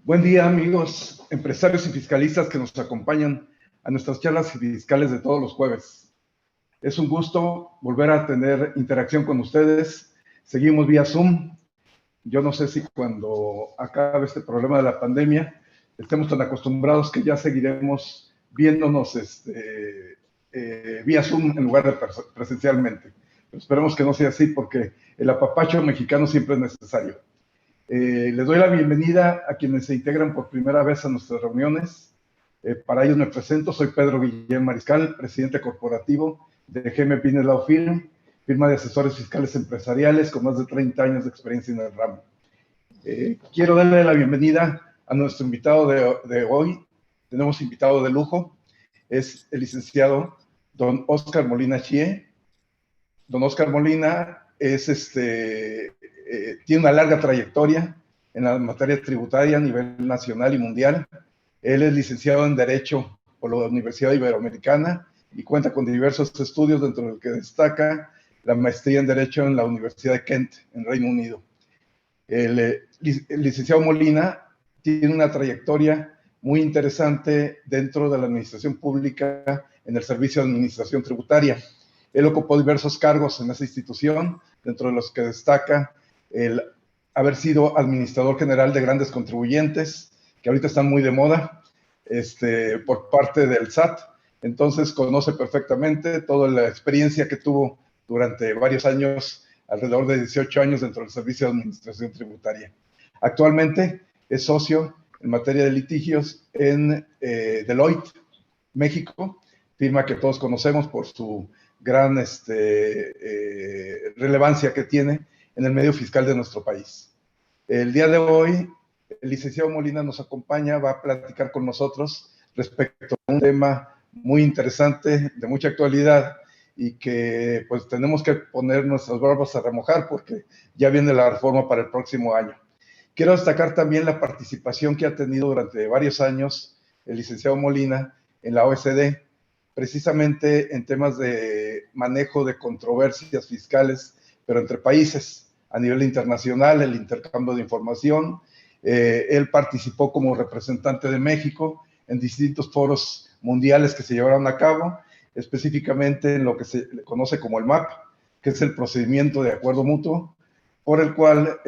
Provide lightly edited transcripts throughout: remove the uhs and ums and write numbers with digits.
Buen día, amigos, empresarios y fiscalistas que nos acompañan a nuestras charlas fiscales de todos los jueves. Es un gusto volver a tener interacción con ustedes. Seguimos vía Zoom. Yo no sé si cuando acabe este problema de la pandemia estemos tan acostumbrados que ya seguiremos viéndonos vía Zoom en lugar de presencialmente. Pero esperemos que no sea así porque el apapacho mexicano siempre es necesario. Les doy la bienvenida a quienes se integran por primera vez a nuestras reuniones. Para ellos me presento, soy Pedro Guillén Mariscal, presidente corporativo de GM Pines Law Firm, firma de asesores fiscales empresariales con más de 30 años de experiencia en el ramo. Quiero darle la bienvenida a nuestro invitado de hoy. Tenemos invitado de lujo, es el licenciado don Óscar Molina Chie. Don Óscar Molina tiene una larga trayectoria en la materia tributaria a nivel nacional y mundial. Él es licenciado en Derecho por la Universidad Iberoamericana y cuenta con diversos estudios, dentro del que destaca la maestría en Derecho en la Universidad de Kent, en Reino Unido. El licenciado Molina tiene una trayectoria muy interesante dentro de la administración pública en el Servicio de Administración Tributaria. Él ocupó diversos cargos en esa institución, dentro de los que destaca el haber sido administrador general de grandes contribuyentes, que ahorita están muy de moda, por parte del SAT. Entonces conoce perfectamente toda la experiencia que tuvo durante varios años, alrededor de 18 años dentro del Servicio de Administración Tributaria. Actualmente es socio en materia de litigios en Deloitte, México, firma que todos conocemos por su gran relevancia que tiene en el medio fiscal de nuestro país. El día de hoy, el licenciado Molina nos acompaña, va a platicar con nosotros respecto a un tema muy interesante, de mucha actualidad, y que pues tenemos que poner nuestras barbas a remojar porque ya viene la reforma para el próximo año. Quiero destacar también la participación que ha tenido durante varios años el licenciado Molina en la OECD, precisamente en temas de manejo de controversias fiscales, pero entre países, a nivel internacional, el intercambio de información. Él participó como representante de México en distintos foros mundiales que se llevaron a cabo, específicamente en lo que se conoce como el MAP, que es el procedimiento de acuerdo mutuo, por el cual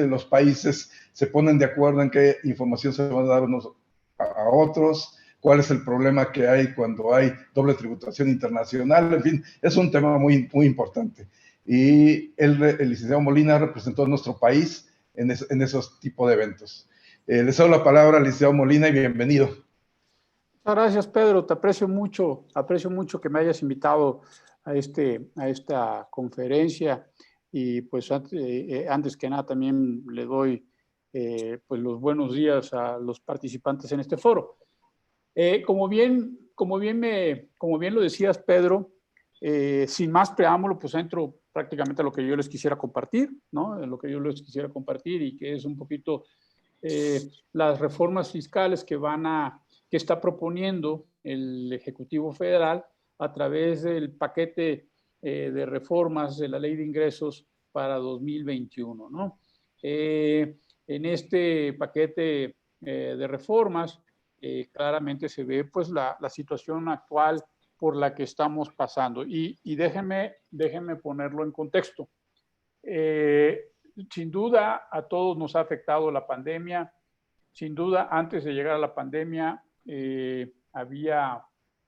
los países se ponen de acuerdo en qué información se van a dar unos a otros, cuál es el problema que hay cuando hay doble tributación internacional. En fin, es un tema muy, muy importante. Y el licenciado Molina representó a nuestro país en esos tipos de eventos. Les doy la palabra al licenciado Molina y bienvenido. Muchas gracias, Pedro. Te aprecio mucho que me hayas invitado a esta conferencia. Y pues antes que nada también le doy pues los buenos días a los participantes en este foro. Como bien lo decías, Pedro, sin más preámbulo, pues entro prácticamente a lo que yo les quisiera compartir, ¿no? En lo que yo les quisiera compartir, y que es un poquito las reformas fiscales que está proponiendo el Ejecutivo Federal a través del paquete de reformas de la Ley de Ingresos para 2021, ¿no? En este paquete de reformas claramente se ve pues la situación actual por la que estamos pasando. Y déjenme ponerlo en contexto. Sin duda a todos nos ha afectado la pandemia. Sin duda, antes de llegar a la pandemia, había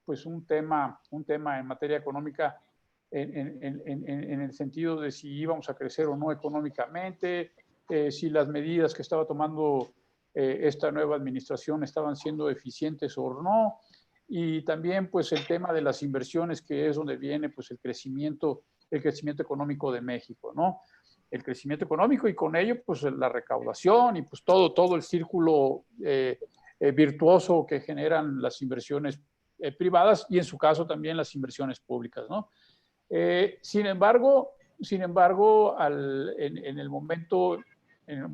pues un tema en materia económica en el sentido de si íbamos a crecer o no económicamente, si las medidas que estaba tomando esta nueva administración estaban siendo eficientes o no, y también pues el tema de las inversiones, que es donde viene pues el crecimiento económico de México, ¿no? El crecimiento económico y con ello pues la recaudación y pues todo el círculo virtuoso que generan las inversiones privadas y en su caso también las inversiones públicas, ¿no? Sin embargo, en el momento,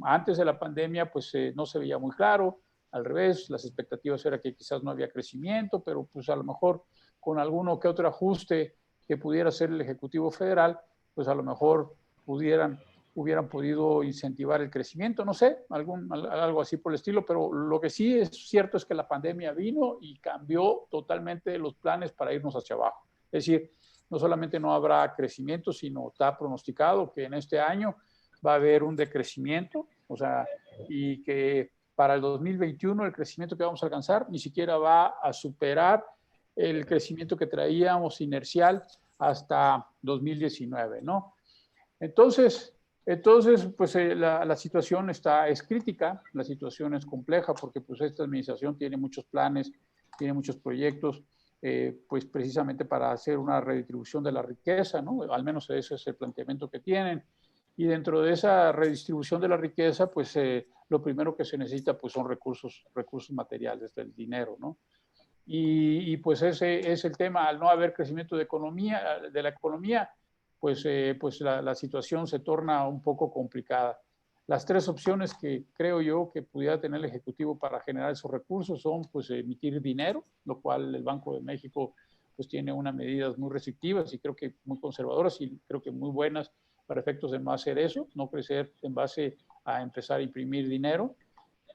antes de la pandemia, pues no se veía muy claro. Al revés, las expectativas eran que quizás no había crecimiento, pero pues a lo mejor con alguno que otro ajuste que pudiera hacer el Ejecutivo Federal, pues a lo mejor pudieran hubieran podido incentivar el crecimiento, no sé, algo así por el estilo, pero lo que sí es cierto es que la pandemia vino y cambió totalmente los planes para irnos hacia abajo. Es decir, no solamente no habrá crecimiento, sino está pronosticado que en este año va a haber un decrecimiento, o sea, y que para el 2021 el crecimiento que vamos a alcanzar ni siquiera va a superar el crecimiento que traíamos inercial hasta 2019, ¿no? Entonces pues la situación es crítica, la situación es compleja porque pues esta administración tiene muchos planes, tiene muchos proyectos, pues precisamente para hacer una redistribución de la riqueza, ¿no? Al menos ese es el planteamiento que tienen. Y dentro de esa redistribución de la riqueza, pues lo primero que se necesita pues son recursos materiales, del dinero, ¿no? Y pues ese es el tema, al no haber crecimiento de la economía, pues la situación se torna un poco complicada. Las tres opciones que creo yo que pudiera tener el Ejecutivo para generar esos recursos son pues emitir dinero, lo cual el Banco de México pues tiene unas medidas muy restrictivas y creo que muy conservadoras y creo que muy buenas para efectos de no hacer eso, no crecer en base a empezar a imprimir dinero.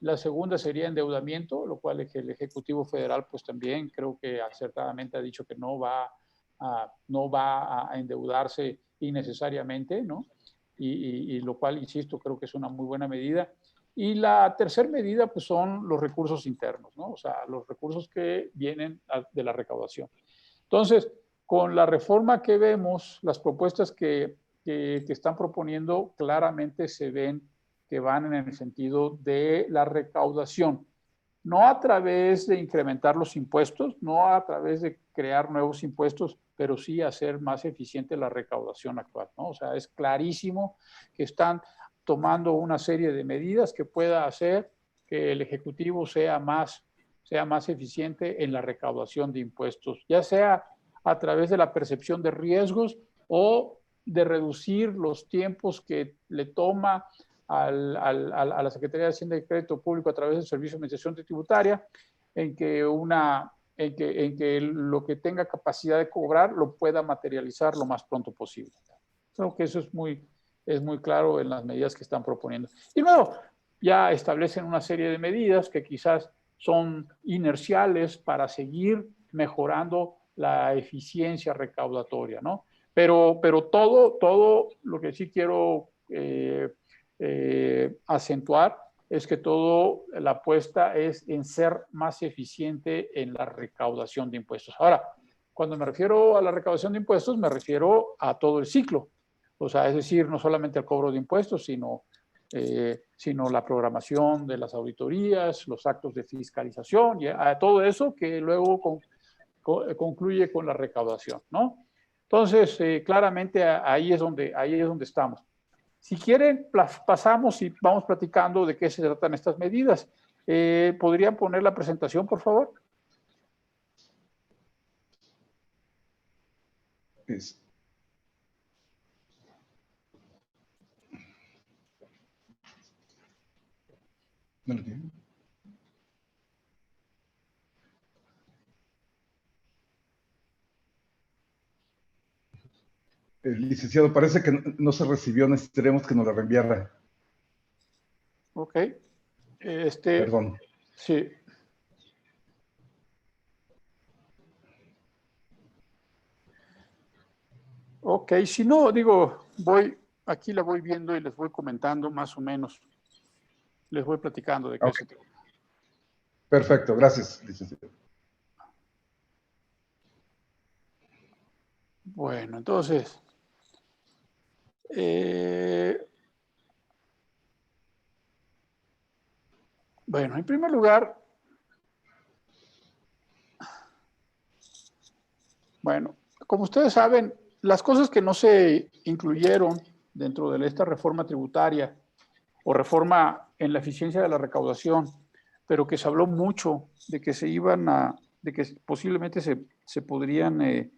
La segunda sería endeudamiento, lo cual el Ejecutivo Federal pues también creo que acertadamente ha dicho que no va a endeudarse innecesariamente, ¿no? Y lo cual, insisto, creo que es una muy buena medida. Y la tercera medida pues son los recursos internos, ¿no? O sea, los recursos que vienen de la recaudación. Entonces, con la reforma que vemos, las propuestas que están proponiendo claramente se ven que van en el sentido de la recaudación, no a través de incrementar los impuestos, no a través de crear nuevos impuestos, pero sí hacer más eficiente la recaudación actual, ¿no? O sea, es clarísimo que están tomando una serie de medidas que pueda hacer que el Ejecutivo sea más eficiente en la recaudación de impuestos, ya sea a través de la percepción de riesgos o de reducir los tiempos que le toma a la Secretaría de Hacienda y Crédito Público a través del Servicio de Administración Tributaria, en que lo que tenga capacidad de cobrar lo pueda materializar lo más pronto posible. Creo que eso es muy claro en las medidas que están proponiendo. Y luego ya establecen una serie de medidas que quizás son inerciales para seguir mejorando la eficiencia recaudatoria, ¿no? Pero todo lo que sí quiero acentuar es que la apuesta es en ser más eficiente en la recaudación de impuestos. Ahora, cuando me refiero a la recaudación de impuestos, me refiero a todo el ciclo. O sea, es decir, no solamente al cobro de impuestos, sino la programación de las auditorías, los actos de fiscalización, y a todo eso que luego concluye con la recaudación, ¿no? Entonces, claramente ahí es donde estamos. Si quieren, pasamos y vamos platicando de qué se tratan estas medidas. ¿Podrían poner la presentación, por favor? ¿No lo tienen? Licenciado, parece que no se recibió, necesitaremos que nos la reenviara. Ok. Perdón. Sí. Ok, si no, digo, aquí la voy viendo y les voy comentando más o menos. Les voy platicando de qué se trata. Perfecto, gracias, licenciado. Bueno, entonces, bueno, en primer lugar, bueno, como ustedes saben, las cosas que no se incluyeron dentro de esta reforma tributaria o reforma en la eficiencia de la recaudación, pero que se habló mucho de que de que posiblemente se podrían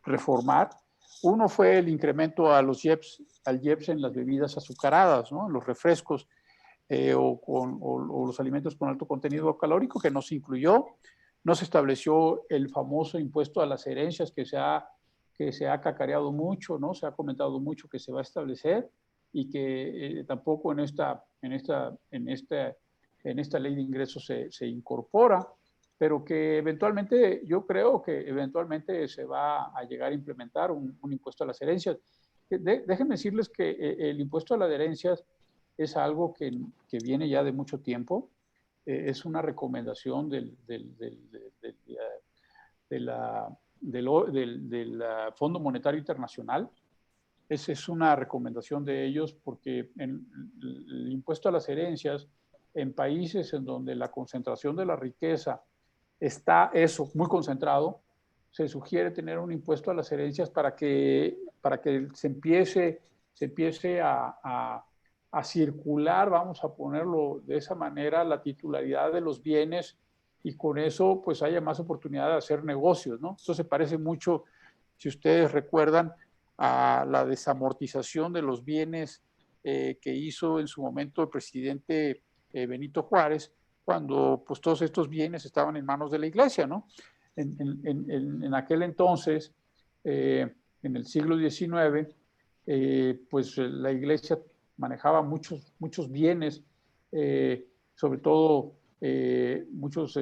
reformar. Uno fue el incremento al IEPS en las bebidas azucaradas, ¿no? Los refrescos o los alimentos con alto contenido calórico, que no se incluyó. No se estableció el famoso impuesto a las herencias que que se ha cacareado mucho, ¿no? Se ha comentado mucho que se va a establecer y que tampoco en esta ley de ingresos se incorpora, pero que eventualmente, yo creo que eventualmente se va a llegar a implementar un impuesto a las herencias. Déjenme decirles que el impuesto a las herencias es algo que viene ya de mucho tiempo. Es una recomendación del Fondo Monetario Internacional. Esa es una recomendación de ellos porque el impuesto a las herencias en países en donde la concentración de la riqueza está muy concentrado, se sugiere tener un impuesto a las herencias para que se empiece a circular, vamos a ponerlo de esa manera, la titularidad de los bienes y con eso pues haya más oportunidad de hacer negocios, ¿no? Esto se parece mucho, si ustedes recuerdan, a la desamortización de los bienes que hizo en su momento el presidente Benito Juárez, cuando pues todos estos bienes estaban en manos de la iglesia, ¿no? En aquel entonces, en el siglo XIX, pues la iglesia manejaba muchos bienes, sobre todo muchos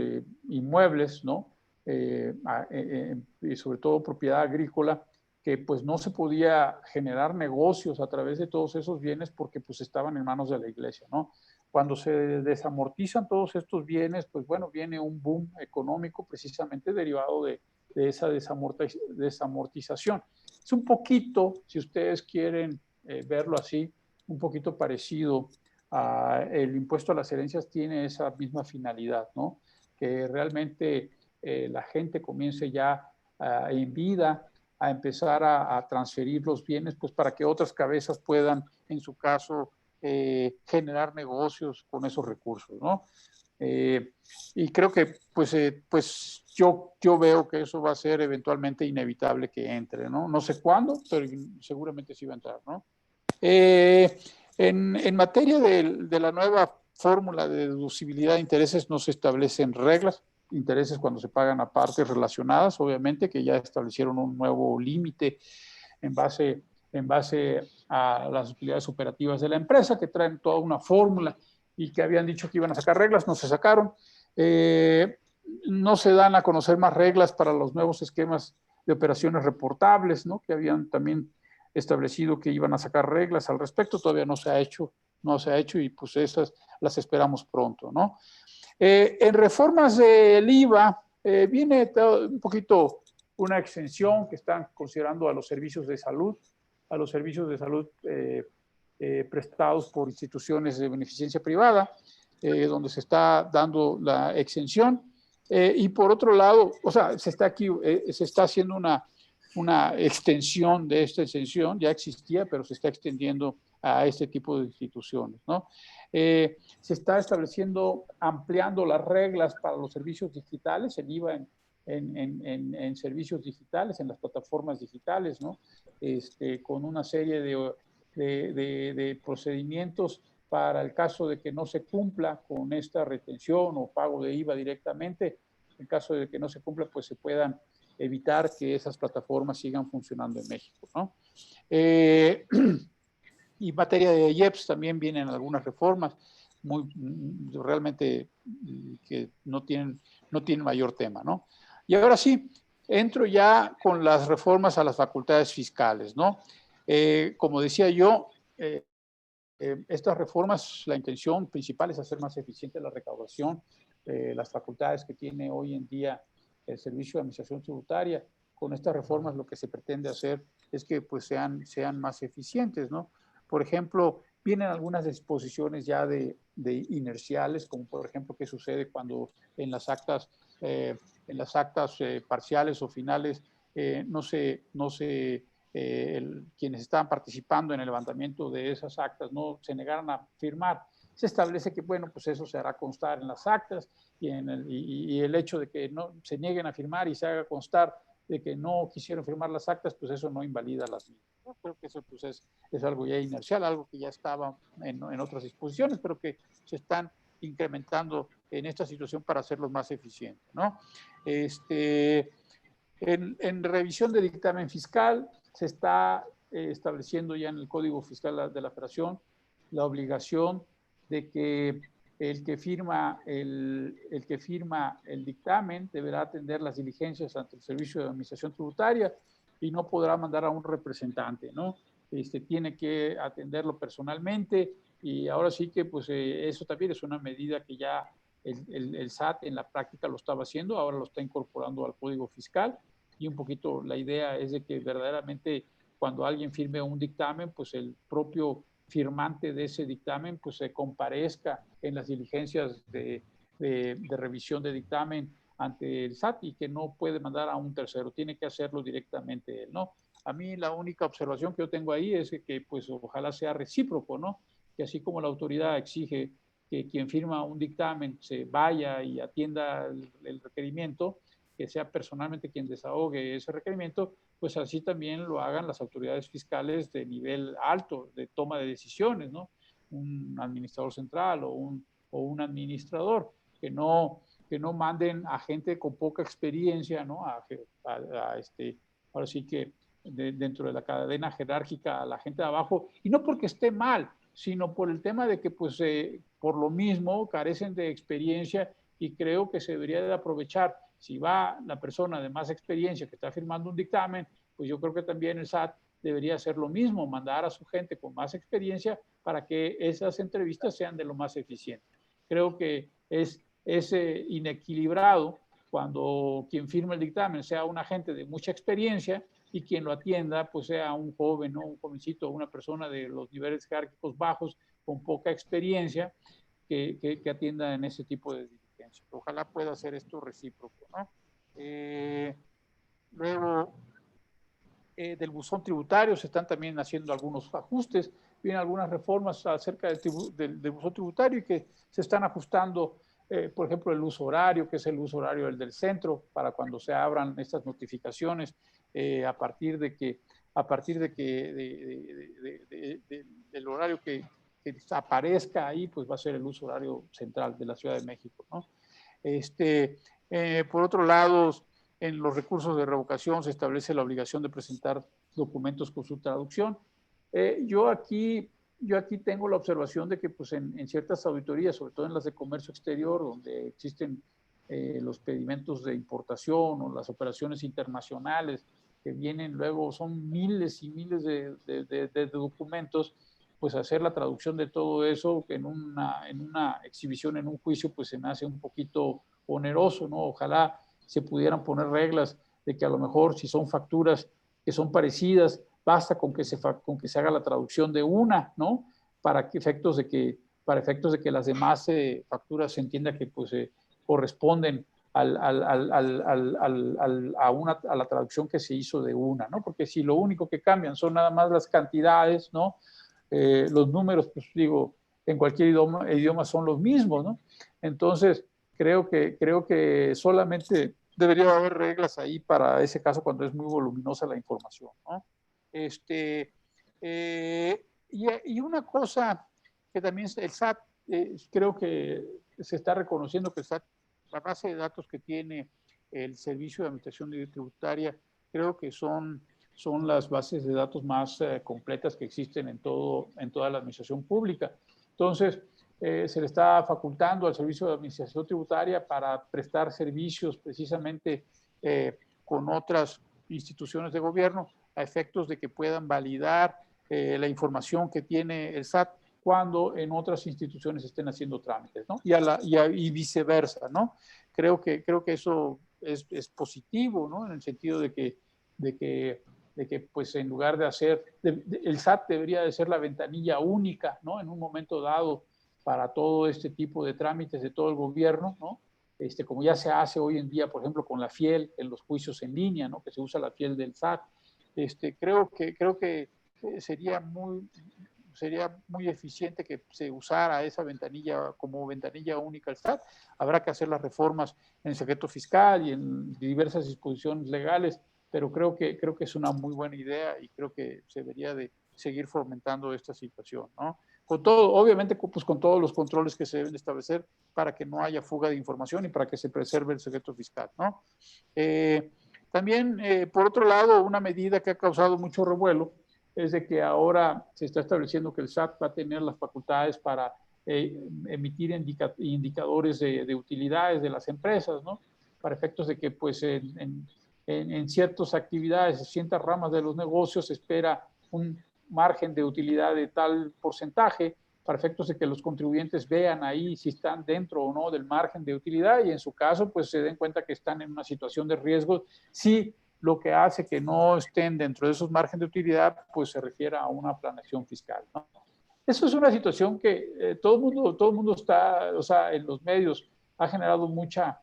inmuebles, ¿no? Y sobre todo propiedad agrícola, que pues no se podía generar negocios a través de todos esos bienes porque pues estaban en manos de la iglesia, ¿no? Cuando se desamortizan todos estos bienes, pues bueno, viene un boom económico precisamente derivado de esa desamortización. Es un poquito, si ustedes quieren verlo así, un poquito parecido a el impuesto a las herencias, tiene esa misma finalidad, ¿no? Que realmente la gente comience ya en vida a empezar a transferir los bienes, pues para que otras cabezas puedan, en su caso, generar negocios con esos recursos, ¿no? Y creo que pues yo veo que eso va a ser eventualmente inevitable que entre, ¿no? No sé cuándo, pero seguramente sí va a entrar, ¿no? En materia de la nueva fórmula de deducibilidad de intereses no se establecen reglas, intereses cuando se pagan a partes relacionadas, obviamente, que ya establecieron un nuevo límite en base a las utilidades operativas de la empresa, que traen toda una fórmula y que habían dicho que iban a sacar reglas, no se sacaron. No se dan a conocer más reglas para los nuevos esquemas de operaciones reportables, ¿no? Que habían también establecido que iban a sacar reglas al respecto, todavía no se ha hecho y pues esas las esperamos pronto, ¿no? En reformas del IVA viene un poquito una extensión que están considerando a los servicios de salud, prestados por instituciones de beneficencia privada, donde se está dando la exención. Y por otro lado, o sea, se está haciendo una extensión de esta exención, ya existía, pero se está extendiendo a este tipo de instituciones, ¿no? Se está estableciendo, ampliando las reglas para los servicios digitales, el IVA en servicios digitales, en las plataformas digitales, ¿no? Con una serie de procedimientos para el caso de que no se cumpla con esta retención o pago de IVA directamente. En caso de que no se cumpla, pues se puedan evitar que esas plataformas sigan funcionando en México, ¿no? Y en materia de IEPS también vienen algunas reformas realmente que no tienen mayor tema, ¿no? Y ahora sí, entro ya con las reformas a las facultades fiscales, ¿no? Como decía yo, estas reformas, la intención principal es hacer más eficiente la recaudación, las facultades que tiene hoy en día el Servicio de Administración Tributaria. Con estas reformas lo que se pretende hacer es que pues, sean más eficientes, ¿no? Por ejemplo, vienen algunas disposiciones ya de inerciales, como por ejemplo qué sucede cuando en las actas parciales o finales quienes estaban participando en el levantamiento de esas actas no se negaran a firmar. Se establece que, bueno, pues eso se hará constar en las actas y el hecho de que no se nieguen a firmar y se haga constar de que no quisieron firmar las actas, pues eso no invalida las mismas. Yo creo que eso pues es algo ya inercial, algo que ya estaba en otras disposiciones, pero que se están incrementando en esta situación para hacerlos más eficientes, ¿no? En revisión de dictamen fiscal se está estableciendo ya en el Código Fiscal de la Federación la obligación de que el que firma el dictamen deberá atender las diligencias ante el Servicio de Administración Tributaria y no podrá mandar a un representante, ¿no? Tiene que atenderlo personalmente y ahora sí que pues eso también es una medida que ya el SAT en la práctica lo estaba haciendo, ahora lo está incorporando al Código Fiscal y un poquito la idea es de que verdaderamente cuando alguien firme un dictamen, pues el propio firmante de ese dictamen pues se comparezca en las diligencias de revisión de dictamen ante el SAT y que no puede mandar a un tercero, tiene que hacerlo directamente él, ¿no? A mí la única observación que yo tengo ahí es que pues ojalá sea recíproco, ¿no? Que así como la autoridad exige que quien firma un dictamen se vaya y atienda el requerimiento, que sea personalmente quien desahogue ese requerimiento, pues así también lo hagan las autoridades fiscales de nivel alto, de toma de decisiones, ¿no? Un administrador central o un administrador, que no manden a gente con poca experiencia, ¿no? Ahora sí que dentro de la cadena jerárquica a la gente de abajo, y no porque esté mal, sino por el tema de que, pues, por lo mismo carecen de experiencia y creo que se debería de aprovechar. Si va la persona de más experiencia que está firmando un dictamen, pues yo creo que también el SAT debería hacer lo mismo, mandar a su gente con más experiencia para que esas entrevistas sean de lo más eficientes. Creo que es inequilibrado cuando quien firma el dictamen sea un agente de mucha experiencia y quien lo atienda pues sea un joven, ¿no? Un jovencito, una persona de los niveles jerárquicos bajos con poca experiencia que atienda en ese tipo de diligencia. Ojalá pueda hacer esto recíproco, ¿no? Luego, del buzón tributario se están también haciendo algunos ajustes, vienen algunas reformas acerca del buzón tributario y que se están ajustando, por ejemplo, el uso horario, que es el uso horario del centro, para cuando se abran estas notificaciones, a partir del horario que aparezca ahí, pues va a ser el uso horario central de la Ciudad de México, ¿no? Por otro lado, en los recursos de revocación se establece la obligación de presentar documentos con su traducción. Yo aquí tengo la observación de que pues, en ciertas auditorías, sobre todo en las de comercio exterior, donde existen los pedimentos de importación o las operaciones internacionales, que vienen luego, son miles y miles de documentos, pues hacer la traducción de todo eso en una exhibición, en un juicio, pues se me hace un poquito oneroso, ¿no? Ojalá se pudieran poner reglas de que a lo mejor si son facturas que son parecidas, basta con que se haga la traducción de una, ¿no? Para efectos de que las demás facturas se entienda que pues corresponden a la traducción que se hizo de una, ¿no? Porque si lo único que cambian son nada más las cantidades, ¿no? Los números, pues digo, en cualquier idioma son los mismos, ¿no? Entonces, creo que solamente debería haber reglas ahí para ese caso cuando es muy voluminosa la información, ¿no? Y una cosa que también el SAT, creo que se está reconociendo que el SAT, la base de datos que tiene el Servicio de Administración Tributaria, creo que son las bases de datos más completas que existen en toda la administración pública. Entonces, se le está facultando al Servicio de Administración Tributaria para prestar servicios precisamente con otras instituciones de gobierno a efectos de que puedan validar la información que tiene el SAT cuando en otras instituciones estén haciendo trámites, ¿no? Y viceversa, ¿no? Creo que eso es positivo, ¿no? En el sentido de que pues en lugar de hacer, el SAT debería de ser la ventanilla única, ¿no? En un momento dado para todo este tipo de trámites de todo el gobierno, ¿no? Como ya se hace hoy en día, por ejemplo, con la FIEL en los juicios en línea, ¿no? Que se usa la FIEL del SAT. Creo que sería muy eficiente que se usara esa ventanilla como ventanilla única al SAT. Habrá que hacer las reformas en el secreto fiscal y en diversas disposiciones legales, pero creo que es una muy buena idea y creo que se debería de seguir fomentando esta situación, ¿no? Con todo, obviamente, pues con todos los controles que se deben establecer para que no haya fuga de información y para que se preserve el secreto fiscal, ¿no? También, por otro lado, una medida que ha causado mucho revuelo es de que ahora se está estableciendo que el SAT va a tener las facultades para emitir indicadores de utilidades de las empresas, ¿no? Para efectos de que, pues, en ciertas actividades, en ciertas ramas de los negocios se espera un margen de utilidad de tal porcentaje, para efectos de que los contribuyentes vean ahí si están dentro o no del margen de utilidad y en su caso pues se den cuenta que están en una situación de riesgo si lo que hace que no estén dentro de esos márgenes de utilidad pues se refiere a una planeación fiscal, ¿no? Eso es una situación que todo el mundo está, o sea, en los medios ha generado mucha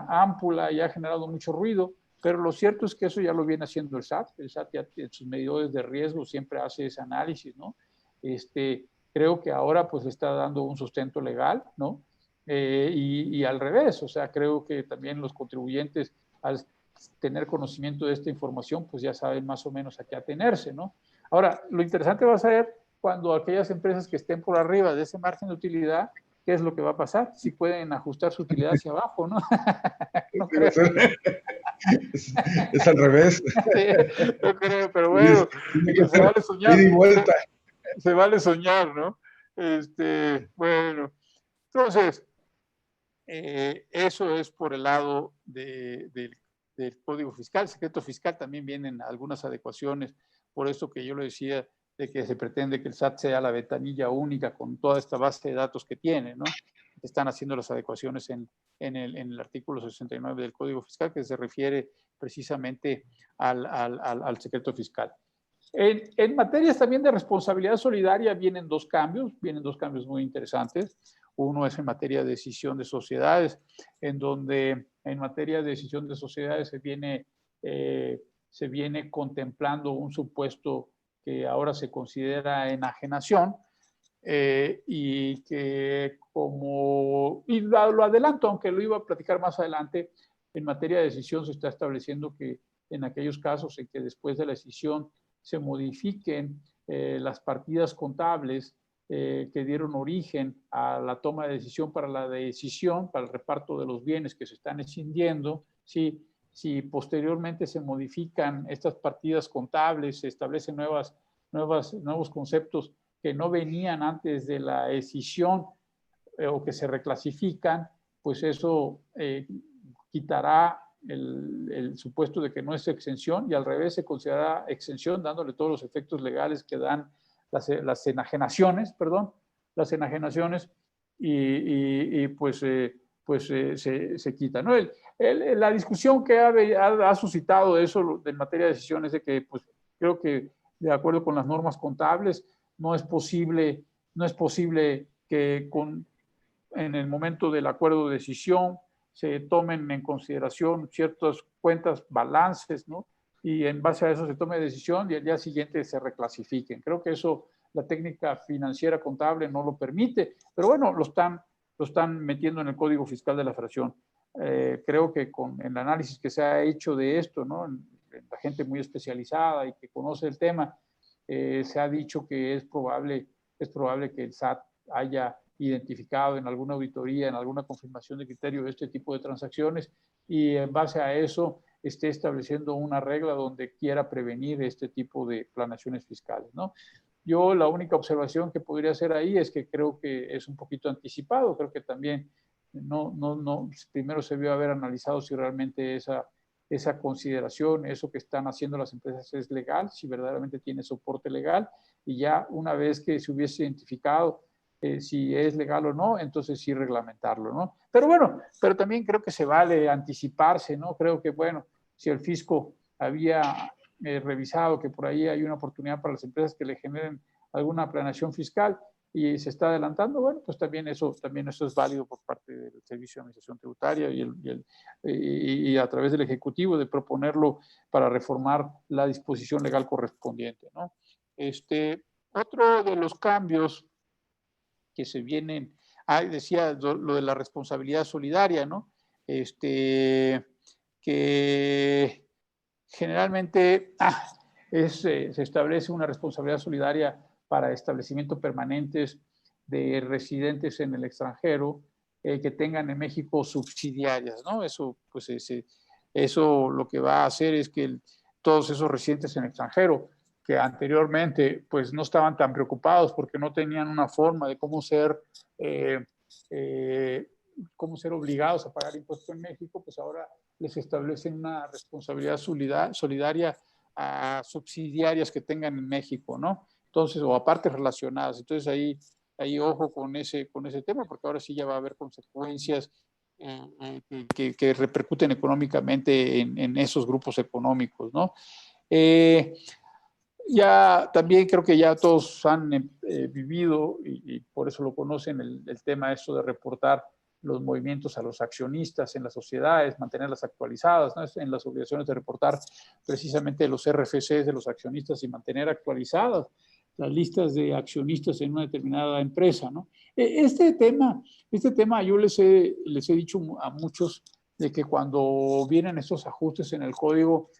ámpula y ha generado mucho ruido, pero lo cierto es que eso ya lo viene haciendo el SAT. El SAT ya en sus medidores de riesgo siempre hace ese análisis, ¿no? Creo que ahora pues está dando un sustento legal, ¿no? Y al revés, o sea, creo que también los contribuyentes al tener conocimiento de esta información pues ya saben más o menos a qué atenerse, ¿no? Ahora, lo interesante va a ser cuando aquellas empresas que estén por arriba de ese margen de utilidad, ¿qué es lo que va a pasar? Si pueden ajustar su utilidad hacia abajo, ¿no? No creo. Es al revés. Sí, no creo, pero bueno, se vale soñar. Ida y vuelta. Se vale soñar, ¿no? Bueno, entonces, eso es por el lado del Código Fiscal. El secreto fiscal también vienen algunas adecuaciones, por eso que yo le decía de que se pretende que el SAT sea la ventanilla única con toda esta base de datos que tiene, ¿no? Están haciendo las adecuaciones en el artículo 69 del Código Fiscal que se refiere precisamente al secreto fiscal. En materias también de responsabilidad solidaria vienen dos cambios muy interesantes. Uno es en materia de decisión de sociedades, en donde en materia de decisión de sociedades se viene contemplando un supuesto que ahora se considera enajenación, y que y lo adelanto, aunque lo iba a platicar más adelante, en materia de decisión se está estableciendo que en aquellos casos en que después de la decisión se modifiquen las partidas contables que dieron origen a la toma de decisión para la decisión, para el reparto de los bienes que se están escindiendo, si posteriormente se modifican estas partidas contables, se establecen nuevos conceptos que no venían antes de la escisión o que se reclasifican, pues eso quitará el supuesto de que no es exención y al revés se considera exención dándole todos los efectos legales que dan las enajenaciones, y pues se quita, ¿no? La discusión que ha suscitado eso en materia de decisiones es de que pues creo que de acuerdo con las normas contables no es posible que en el momento del acuerdo de decisión se tomen en consideración ciertas cuentas, balances, ¿no? Y en base a eso se tome decisión y al día siguiente se reclasifiquen. Creo que eso la técnica financiera contable no lo permite, pero bueno, lo están metiendo en el Código Fiscal de la Federación. Creo que con el análisis que se ha hecho de esto, ¿no? La gente muy especializada y que conoce el tema, se ha dicho que es probable que el SAT haya identificado en alguna auditoría, en alguna confirmación de criterio este tipo de transacciones y en base a eso esté estableciendo una regla donde quiera prevenir este tipo de planeaciones fiscales, ¿no? Yo la única observación que podría hacer ahí es que creo que es un poquito anticipado, creo que también primero se debió haber analizado si realmente esa consideración, eso que están haciendo las empresas es legal, si verdaderamente tiene soporte legal, y ya una vez que se hubiese identificado si es legal o no, entonces sí reglamentarlo, ¿no? Pero bueno, pero también creo que se vale anticiparse, ¿no? Creo que, bueno, si el fisco había revisado que por ahí hay una oportunidad para las empresas que le generen alguna planeación fiscal y se está adelantando, bueno, pues también eso es válido por parte del Servicio de Administración Tributaria y a través del Ejecutivo de proponerlo para reformar la disposición legal correspondiente, ¿no? Otro de los cambios que se vienen, decía lo de la responsabilidad solidaria, ¿no? Que generalmente se establece una responsabilidad solidaria para establecimientos permanentes de residentes en el extranjero que tengan en México subsidiarias, ¿no? Eso pues Eso lo que va a hacer es que todos esos residentes en el extranjero, que anteriormente pues no estaban tan preocupados porque no tenían una forma de cómo ser obligados a pagar impuestos en México, pues ahora les establecen una responsabilidad solidaria a subsidiarias que tengan en México, ¿no? Entonces, o a partes relacionadas. Entonces ahí ojo con ese tema, porque ahora sí ya va a haber consecuencias que repercuten económicamente en esos grupos económicos, ¿no? Ya también creo que ya todos han vivido, y por eso lo conocen, el tema esto de reportar los movimientos a los accionistas en las sociedades, mantenerlas actualizadas, ¿no? En las obligaciones de reportar precisamente los RFCs de los accionistas y mantener actualizadas las listas de accionistas en una determinada empresa, ¿no? Este tema yo les he dicho a muchos de que cuando vienen estos ajustes en el código,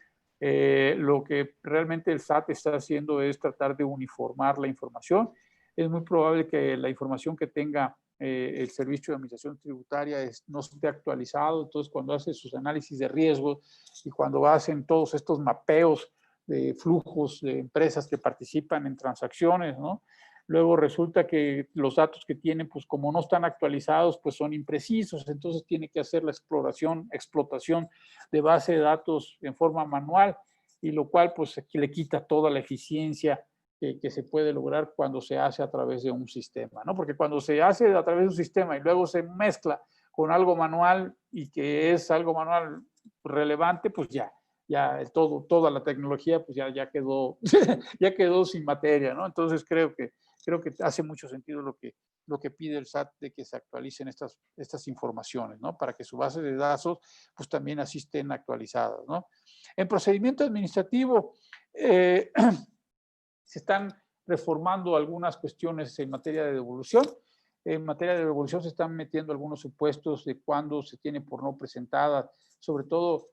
lo que realmente el SAT está haciendo es tratar de uniformar la información. Es muy probable que la información que tenga el Servicio de Administración Tributaria no esté actualizado. Entonces, cuando hace sus análisis de riesgo y cuando hacen todos estos mapeos de flujos de empresas que participan en transacciones, ¿no? Luego resulta que los datos que tienen, pues como no están actualizados, pues son imprecisos. Entonces tiene que hacer la explotación de base de datos en forma manual, y lo cual pues aquí le quita toda la eficiencia que se puede lograr cuando se hace a través de un sistema, ¿no? Porque cuando se hace a través de un sistema y luego se mezcla con algo manual y que es algo manual relevante, pues ya toda la tecnología pues ya quedó, ya quedó sin materia, ¿no? Entonces creo que hace mucho sentido lo que pide el SAT de que se actualicen estas informaciones, ¿no? Para que su base de datos pues también así estén actualizadas, ¿no? En procedimiento administrativo se están reformando algunas cuestiones en materia de devolución. En materia de devolución se están metiendo algunos supuestos de cuándo se tiene por no presentada, sobre todo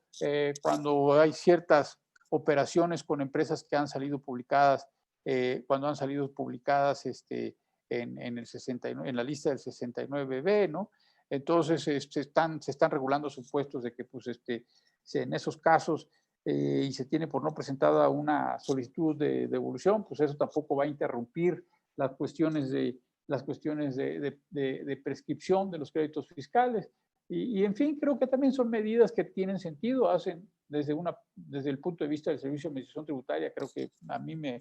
cuando hay ciertas operaciones con empresas que han salido publicadas, cuando han salido publicadas en la lista del 69B, ¿no? Entonces se están regulando supuestos de que pues, en esos casos y se tiene por no presentada una solicitud de devolución, pues eso tampoco va a interrumpir las cuestiones de prescripción de los créditos fiscales. En fin, creo que también son medidas que tienen sentido, hacen desde el punto de vista del Servicio de Administración Tributaria, creo que a mí me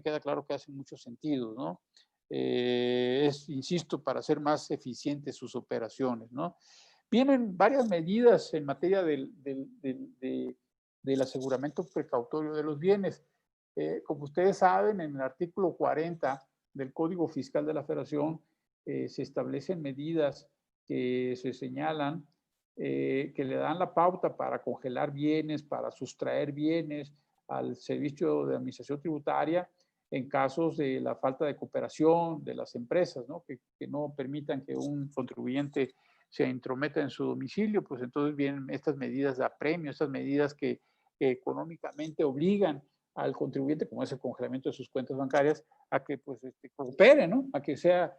queda claro que hacen mucho sentido, ¿no? Insisto, para hacer más eficientes sus operaciones, ¿no? Vienen varias medidas en materia del aseguramiento precautorio de los bienes. Como ustedes saben, en el artículo 40 del Código Fiscal de la Federación se establecen medidas que se señalan, que le dan la pauta para congelar bienes, para sustraer bienes al Servicio de Administración Tributaria en casos de la falta de cooperación de las empresas, ¿no? Que no permitan que un contribuyente se intrometa en su domicilio, pues entonces vienen estas medidas de apremio, estas medidas que económicamente obligan al contribuyente, como es el congelamiento de sus cuentas bancarias, a que pues, coopere, ¿no? A que sea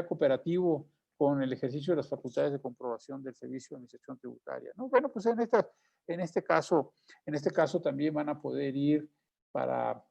cooperativo con el ejercicio de las facultades de comprobación del Servicio de Administración Tributaria, ¿no? Bueno, pues en este caso también van a poder ir para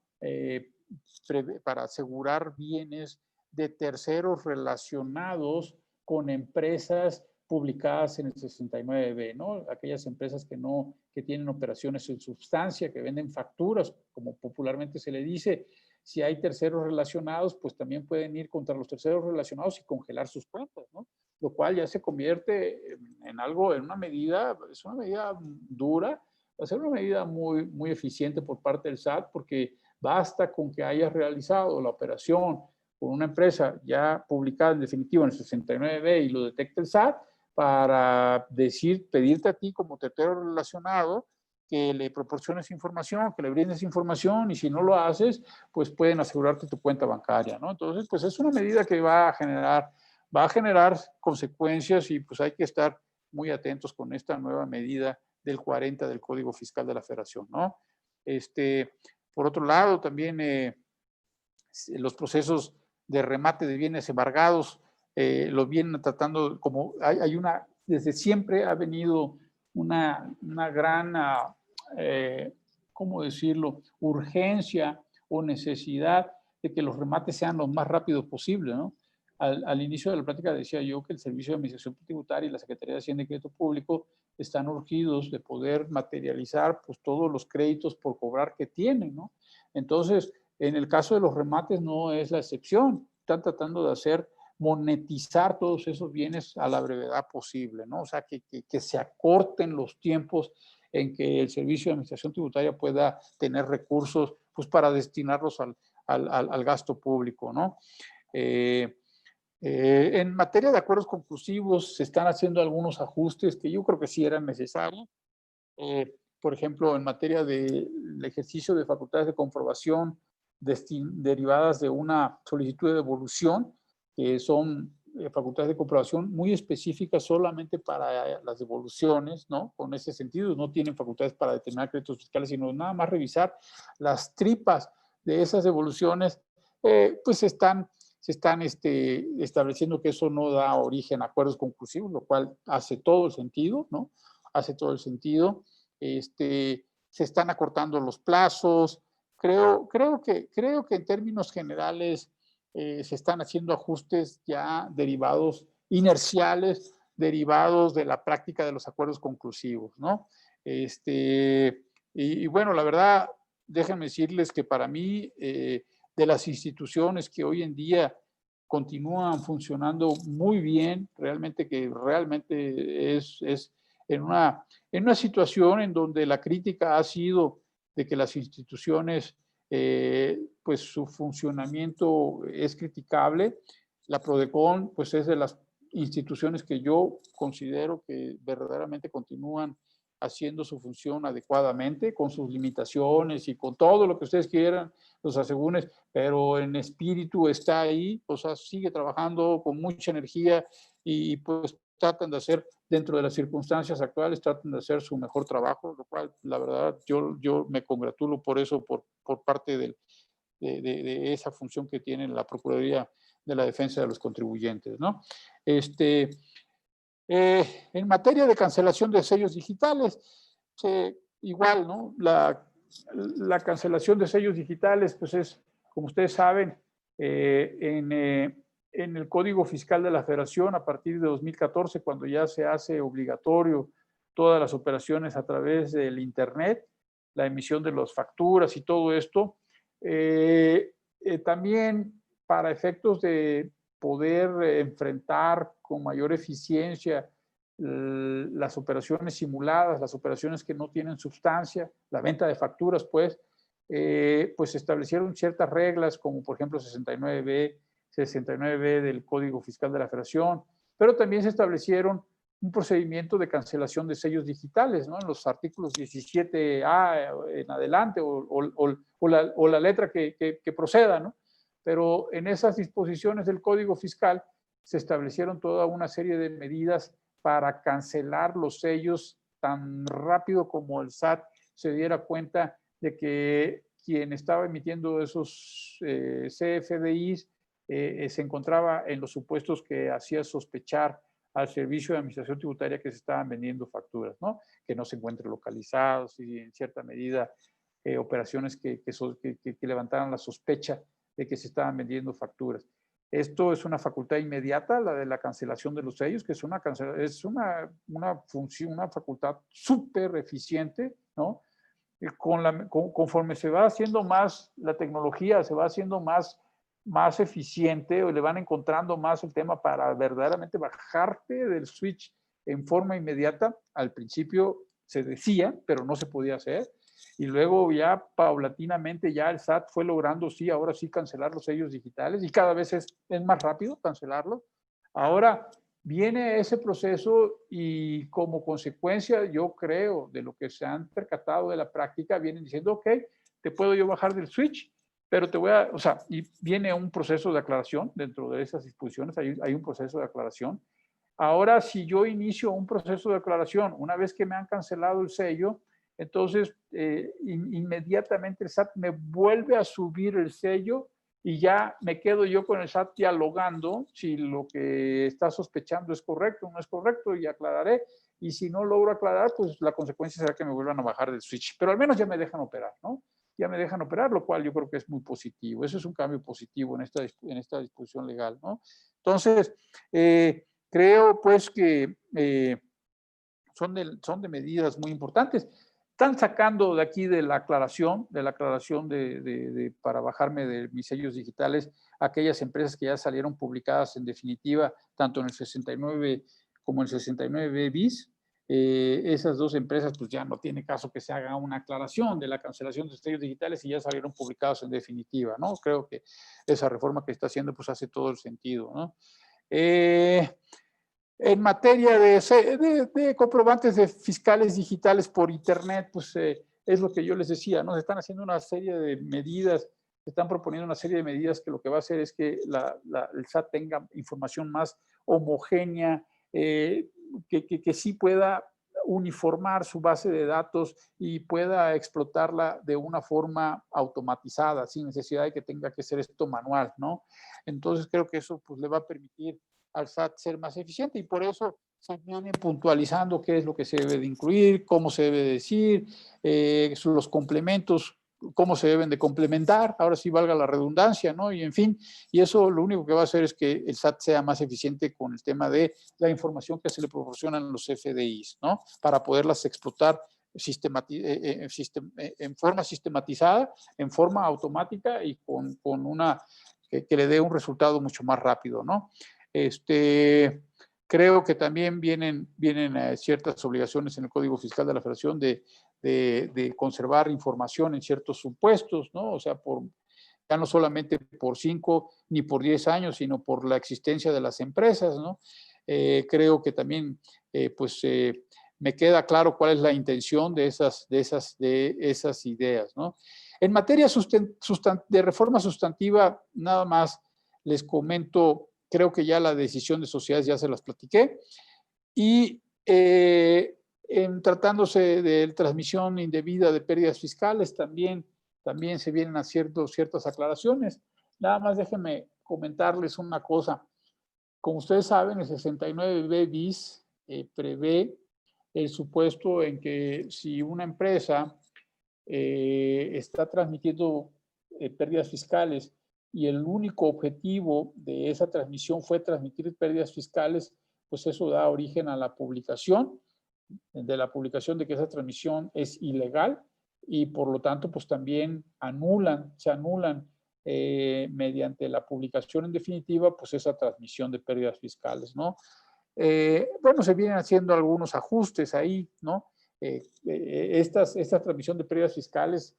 asegurar bienes de terceros relacionados con empresas publicadas en el 69B, ¿no? Aquellas empresas que tienen operaciones en sustancia, que venden facturas, como popularmente se le dice. Si hay terceros relacionados, pues también pueden ir contra los terceros relacionados y congelar sus cuentas, ¿no? Lo cual ya se convierte en una medida, es una medida dura, va a ser una medida muy, muy eficiente por parte del SAT, porque basta con que hayas realizado la operación con una empresa ya publicada en definitivo en el 69B y lo detecta el SAT, para pedirte a ti como tercero relacionado que le proporciones información, que le brindes información, y si no lo haces, pues pueden asegurarte tu cuenta bancaria, ¿no? Entonces, pues es una medida que va a generar consecuencias, y pues hay que estar muy atentos con esta nueva medida del 40 del Código Fiscal de la Federación, ¿no? Por otro lado, también los procesos de remate de bienes embargados lo vienen tratando como desde siempre ha venido una gran, ¿cómo decirlo?, urgencia o necesidad de que los remates sean lo más rápidos posible, ¿no? Al inicio de la plática decía yo que el Servicio de Administración Tributaria y la Secretaría de Hacienda y Crédito Público están urgidos de poder materializar pues, todos los créditos por cobrar que tienen, ¿no? Entonces, en el caso de los remates no es la excepción. Están tratando de hacer monetizar todos esos bienes a la brevedad posible, ¿no? O sea, que se acorten los tiempos en que el Servicio de Administración Tributaria pueda tener recursos pues, para destinarlos al gasto público, ¿no? En materia de acuerdos conclusivos, se están haciendo algunos ajustes que yo creo que sí eran necesarios. Por ejemplo, en materia del ejercicio de facultades de comprobación derivadas de una solicitud de devolución, que son facultades de comprobación muy específicas solamente para las devoluciones, ¿no? Con ese sentido, no tienen facultades para determinar créditos fiscales, sino nada más revisar las tripas de esas devoluciones, pues se están estableciendo que eso no da origen a acuerdos conclusivos, lo cual hace todo el sentido, ¿no? Hace todo el sentido. Se están acortando los plazos. Creo que en términos generales se están haciendo ajustes ya derivados, inerciales, derivados de la práctica de los acuerdos conclusivos, ¿no? Y bueno, la verdad, déjenme decirles que para mí, de las instituciones que hoy en día continúan funcionando muy bien, realmente es en una situación en donde la crítica ha sido de que las instituciones, pues su funcionamiento es criticable. La PRODECON, pues es de las instituciones que yo considero que verdaderamente continúan haciendo su función adecuadamente, con sus limitaciones y con todo lo que ustedes quieran, los asegúnes, pero en espíritu está ahí, o sea, sigue trabajando con mucha energía y pues tratan de hacer, dentro de las circunstancias actuales, tratan de hacer su mejor trabajo, lo cual, la verdad, yo me congratulo por eso, por parte de esa función que tiene la Procuraduría de la Defensa de los Contribuyentes, ¿no? En materia de cancelación de sellos digitales, igual, ¿no? La cancelación de sellos digitales, pues es, como ustedes saben, en el Código Fiscal de la Federación, a partir de 2014, cuando ya se hace obligatorio todas las operaciones a través del Internet, la emisión de las facturas y todo esto, también para efectos de poder enfrentar con mayor eficiencia las operaciones simuladas, las operaciones que no tienen sustancia, la venta de facturas, pues se establecieron ciertas reglas, como por ejemplo 69B del Código Fiscal de la Federación, pero también se establecieron un procedimiento de cancelación de sellos digitales, ¿no? En los artículos 17A en adelante, o la letra que proceda, ¿no? Pero en esas disposiciones del Código Fiscal se establecieron toda una serie de medidas para cancelar los sellos tan rápido como el SAT se diera cuenta de que quien estaba emitiendo esos CFDIs se encontraba en los supuestos que hacía sospechar al Servicio de Administración Tributaria que se estaban vendiendo facturas, ¿no? Que no se encuentren localizados y en cierta medida operaciones que levantaran la sospecha de que se estaban vendiendo facturas. Esto es una facultad inmediata, la de la cancelación de los sellos, que es una función, una facultad súper eficiente, ¿no? Conforme se va haciendo más la tecnología, se va haciendo más eficiente, o le van encontrando más el tema para verdaderamente bajarte del switch en forma inmediata. Al principio se decía, pero no se podía hacer. Y luego ya paulatinamente ya el SAT fue logrando, sí, ahora sí cancelar los sellos digitales y cada vez es más rápido cancelarlos. Ahora viene ese proceso y como consecuencia, yo creo, de lo que se han percatado de la práctica, vienen diciendo, ok, te puedo yo bajar del switch, pero te voy a, o sea, y viene un proceso de aclaración dentro de esas disposiciones, hay un proceso de aclaración. Ahora, si yo inicio un proceso de aclaración, una vez que me han cancelado el sello, entonces inmediatamente el SAT me vuelve a subir el sello y ya me quedo yo con el SAT dialogando si lo que está sospechando es correcto o no es correcto, y aclararé. Y si no logro aclarar, pues la consecuencia será que me vuelvan a bajar del switch. Pero al menos ya me dejan operar, ¿no? Ya me dejan operar, lo cual yo creo que es muy positivo. Eso es un cambio positivo en esta disposición legal, ¿no? Entonces, creo pues que son de medidas muy importantes. Están sacando de aquí de la aclaración para bajarme de mis sellos digitales, aquellas empresas que ya salieron publicadas en definitiva, tanto en el 69 como en el 69 bis. Esas dos empresas, pues ya no tiene caso que se haga una aclaración de la cancelación de sellos digitales y ya salieron publicados en definitiva, ¿no? Creo que esa reforma que está haciendo, pues hace todo el sentido, ¿no? En materia de comprobantes de fiscales digitales por Internet, pues es lo que yo les decía, ¿no? Se están haciendo una serie de medidas, se están proponiendo una serie de medidas que lo que va a hacer es que el SAT tenga información más homogénea, que sí pueda uniformar su base de datos y pueda explotarla de una forma automatizada, sin necesidad de que tenga que ser esto manual, ¿no? Entonces creo que eso pues le va a permitir al SAT ser más eficiente, y por eso se viene puntualizando qué es lo que se debe de incluir, cómo se debe decir, los complementos, cómo se deben de complementar, ahora sí valga la redundancia, ¿no? Y en fin, y eso lo único que va a hacer es que el SAT sea más eficiente con el tema de la información que se le proporcionan los FDIs, ¿no? Para poderlas explotar en forma sistematizada, en forma automática y con una que le dé un resultado mucho más rápido, ¿no? Creo que también vienen ciertas obligaciones en el Código Fiscal de la Federación de conservar información en ciertos supuestos, ¿no? O sea, ya no solamente por 5 ni por 10 años, sino por la existencia de las empresas, ¿no? Creo que también, me queda claro cuál es la intención de esas ideas, ¿no? En materia de reforma sustantiva, nada más les comento. Creo que ya la decisión de sociedades ya se las platiqué. Y en tratándose de transmisión indebida de pérdidas fiscales, también se vienen haciendo ciertas aclaraciones. Nada más déjenme comentarles una cosa. Como ustedes saben, el 69B bis prevé el supuesto en que si una empresa está transmitiendo pérdidas fiscales y el único objetivo de esa transmisión fue transmitir pérdidas fiscales, pues eso da origen a la publicación, de que esa transmisión es ilegal, y por lo tanto pues también se anulan mediante la publicación en definitiva pues esa transmisión de pérdidas fiscales, ¿no? Bueno, se vienen haciendo algunos ajustes ahí, ¿no? Esta transmisión de pérdidas fiscales,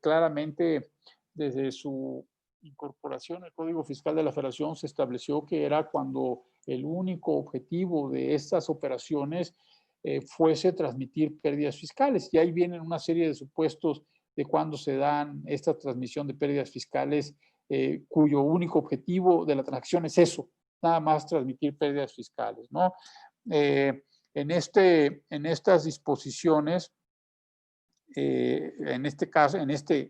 claramente desde su incorporación al Código Fiscal de la Federación se estableció que era cuando el único objetivo de estas operaciones fuese transmitir pérdidas fiscales. Y ahí vienen una serie de supuestos de cuando se dan esta transmisión de pérdidas fiscales, cuyo único objetivo de la transacción es eso, nada más transmitir pérdidas fiscales, ¿no? En estas disposiciones, en este caso,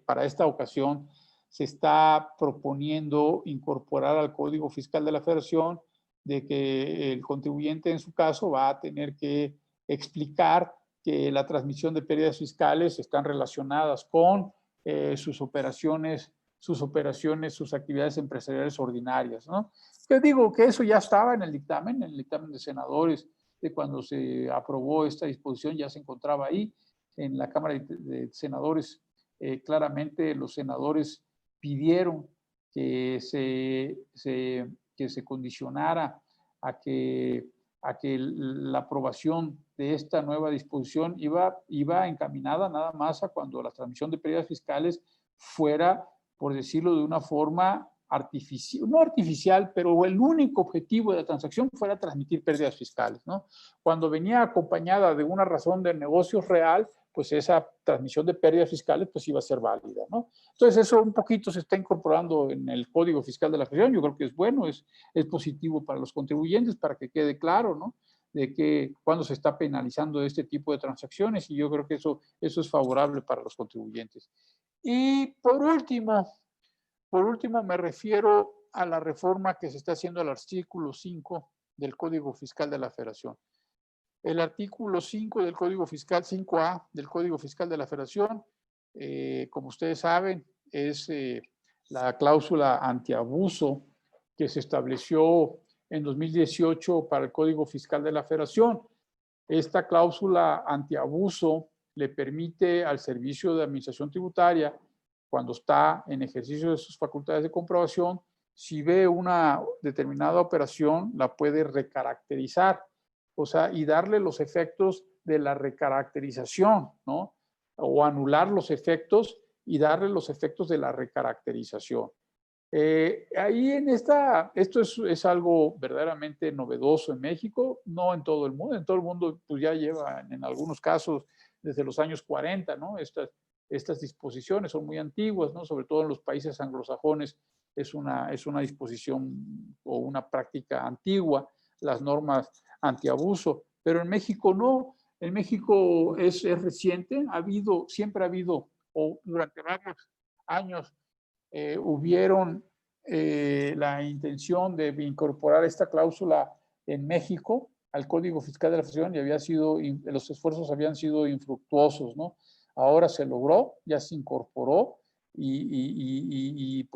para esta ocasión, se está proponiendo incorporar al Código Fiscal de la Federación de que el contribuyente en su caso va a tener que explicar que la transmisión de pérdidas fiscales están relacionadas con sus operaciones, sus actividades empresariales ordinarias, ¿no? Yo digo que eso ya estaba en el dictamen de senadores, de cuando se aprobó esta disposición ya se encontraba ahí. En la Cámara de Senadores, claramente los senadores pidieron que se condicionara a que la aprobación de esta nueva disposición iba encaminada nada más a cuando la transmisión de pérdidas fiscales fuera, por decirlo de una forma artificial, no artificial, pero el único objetivo de la transacción fuera transmitir pérdidas fiscales, ¿no? Cuando venía acompañada de una razón de negocios real, pues esa transmisión de pérdidas fiscales pues iba a ser válida, ¿no? Entonces eso un poquito se está incorporando en el Código Fiscal de la Federación. Yo creo que es bueno, es positivo para los contribuyentes, para que quede claro, ¿no? De que cuando se está penalizando este tipo de transacciones, y yo creo que eso es favorable para los contribuyentes. Y por último, Por último, me refiero a la reforma que se está haciendo al artículo 5 del Código Fiscal de la Federación. El artículo 5 del Código Fiscal, 5A del Código Fiscal de la Federación, como ustedes saben, es la cláusula antiabuso que se estableció en 2018 para el Código Fiscal de la Federación. Esta cláusula antiabuso le permite al Servicio de Administración Tributaria, cuando está en ejercicio de sus facultades de comprobación, si ve una determinada operación, la puede recaracterizar, o sea, y darle los efectos de la recaracterización, ¿no? O anular los efectos y darle los efectos de la recaracterización. Ahí esto es algo verdaderamente novedoso en México, no en todo el mundo pues ya llevan en algunos casos desde los años 40, ¿no? Estas disposiciones son muy antiguas, ¿no? Sobre todo en los países anglosajones es una disposición o una práctica antigua, las normas antiabuso, pero en México no, en México es reciente, siempre ha habido, o durante varios años, hubieron la intención de incorporar esta cláusula en México al Código Fiscal de la Federación y los esfuerzos habían sido infructuosos, ¿no? Ahora se logró, ya se incorporó y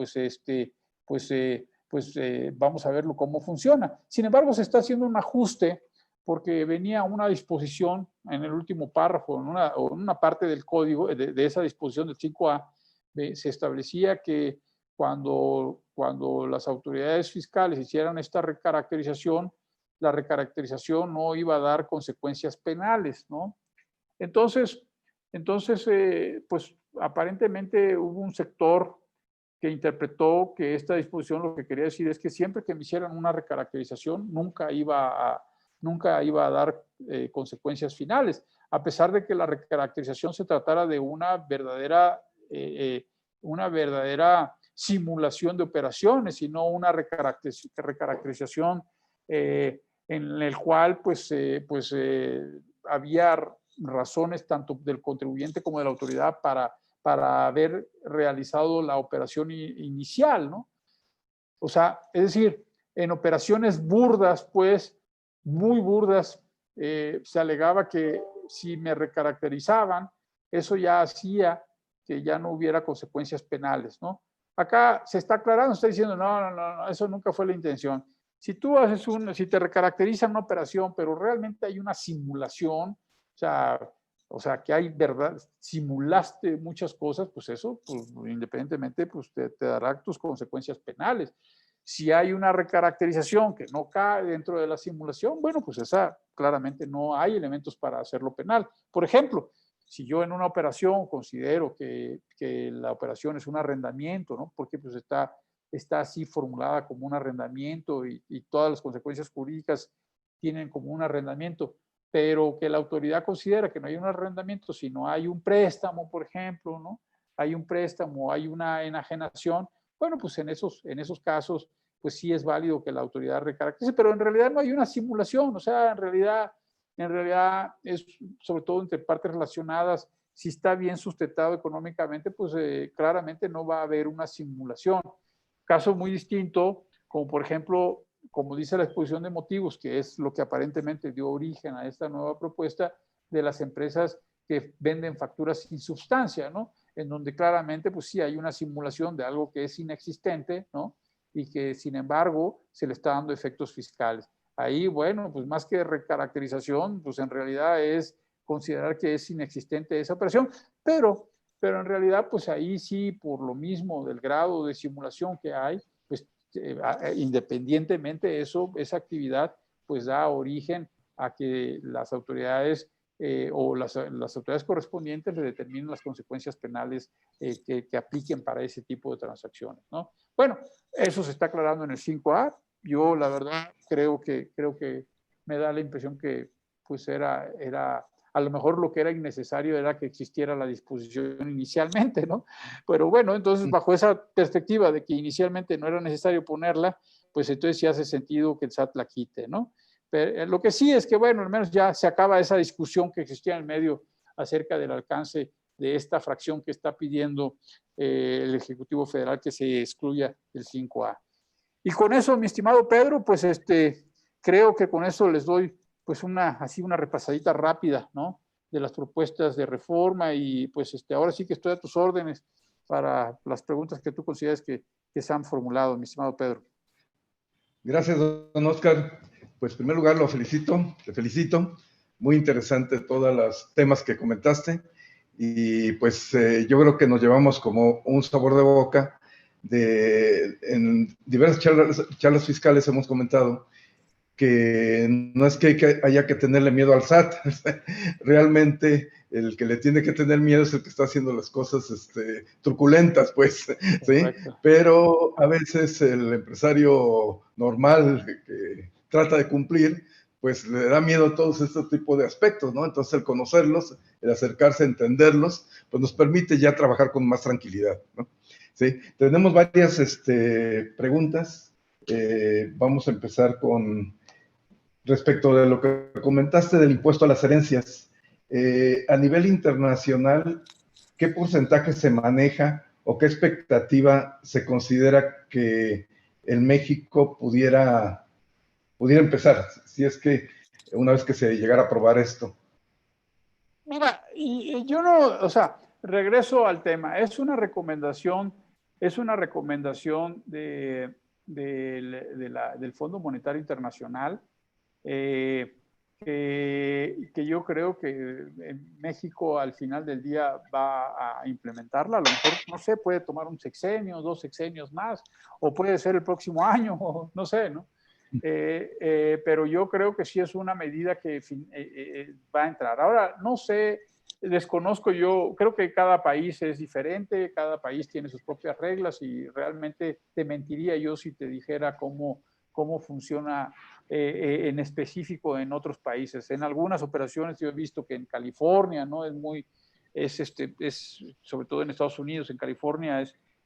vamos a verlo cómo funciona. Sin embargo, se está haciendo un ajuste porque venía una disposición en el último párrafo, en una parte del código, de esa disposición del 5A, se establecía que cuando las autoridades fiscales hicieran esta recaracterización, la recaracterización no iba a dar consecuencias penales, ¿no? Entonces pues aparentemente hubo un sector que interpretó que esta disposición lo que quería decir es que siempre que me hicieran una recaracterización nunca iba a dar consecuencias finales, a pesar de que la recaracterización se tratara de una verdadera simulación de operaciones y no una recaracterización en el cual había razones tanto del contribuyente como de la autoridad para haber realizado la operación inicial, ¿no? O sea, es decir, en operaciones burdas, pues, muy burdas, se alegaba que si me recaracterizaban, eso ya hacía que ya no hubiera consecuencias penales, ¿no? Acá se está aclarando, está diciendo, no, eso nunca fue la intención. Si si te recaracterizan una operación, pero realmente hay una simulación, o sea, que hay verdad, simulaste muchas cosas, pues eso, pues, independientemente, pues te dará tus consecuencias penales. Si hay una recaracterización que no cae dentro de la simulación, bueno, pues esa claramente no hay elementos para hacerlo penal. Por ejemplo, si yo en una operación considero que la operación es un arrendamiento, ¿no? Porque pues está así formulada como un arrendamiento y todas las consecuencias jurídicas tienen como un arrendamiento, pero que la autoridad considera que no hay un arrendamiento, sino hay un préstamo, por ejemplo, ¿no? Hay un préstamo, hay una enajenación, bueno, pues en esos casos, pues sí es válido que la autoridad recaracterice, pero en realidad no hay una simulación, o sea, en realidad es sobre todo entre partes relacionadas, si está bien sustentado económicamente, pues claramente no va a haber una simulación. Caso muy distinto, como por ejemplo, como dice la exposición de motivos, que es lo que aparentemente dio origen a esta nueva propuesta de las empresas que venden facturas sin sustancia, ¿no? En donde claramente, pues sí, hay una simulación de algo que es inexistente, ¿no? Y que, sin embargo, se le está dando efectos fiscales. Ahí, bueno, pues más que recaracterización, pues en realidad es considerar que es inexistente esa operación, pero en realidad, pues ahí sí, por lo mismo del grado de simulación que hay, pues independientemente de eso, esa actividad pues da origen a que las autoridades o las autoridades correspondientes le determinen las consecuencias penales que apliquen para ese tipo de transacciones, ¿no? Bueno, eso se está aclarando en el 5A. Yo, la verdad, creo que me da la impresión que pues era a lo mejor lo que era innecesario era que existiera la disposición inicialmente, ¿no? Pero bueno, entonces bajo esa perspectiva de que inicialmente no era necesario ponerla, pues entonces sí hace sentido que el SAT la quite, ¿no? Pero lo que sí es que, bueno, al menos ya se acaba esa discusión que existía en el medio acerca del alcance de esta fracción que está pidiendo el Ejecutivo Federal que se excluya el 5A. Y con eso, mi estimado Pedro, pues creo que con eso les doy pues una repasadita rápida, ¿no?, de las propuestas de reforma, y pues ahora sí que estoy a tus órdenes para las preguntas que tú consideres que se han formulado, mi estimado Pedro. Gracias, don Oscar. Pues en primer lugar te felicito. Muy interesante todos los temas que comentaste, y pues yo creo que nos llevamos como un sabor de boca. En diversas charlas fiscales hemos comentado que no es que haya que tenerle miedo al SAT. Realmente el que le tiene que tener miedo es el que está haciendo las cosas truculentas, pues, ¿sí? Pero a veces el empresario normal que trata de cumplir, pues le da miedo a todos estos tipos de aspectos, ¿no? Entonces el conocerlos, el acercarse a entenderlos, pues nos permite ya trabajar con más tranquilidad, ¿no? Sí, tenemos varias preguntas. Vamos a empezar con respecto de lo que comentaste del impuesto a las herencias. A nivel internacional, ¿qué porcentaje se maneja o qué expectativa se considera que en México pudiera empezar, si es que una vez que se llegara a aprobar esto? Mira, y yo no, o sea, regreso al tema, es una recomendación del Fondo Monetario Internacional, que yo creo que en México al final del día va a implementarla. A lo mejor, no sé, puede tomar un sexenio, 2 sexenios más, o puede ser el próximo año, o no sé, ¿no? Pero yo creo que sí es una medida que va a entrar. Ahora, no sé, desconozco, yo creo que cada país es diferente, cada país tiene sus propias reglas, y realmente te mentiría yo si te dijera cómo funciona en específico en otros países. En algunas operaciones yo he visto que en California, ¿no?, es sobre todo en Estados Unidos, en California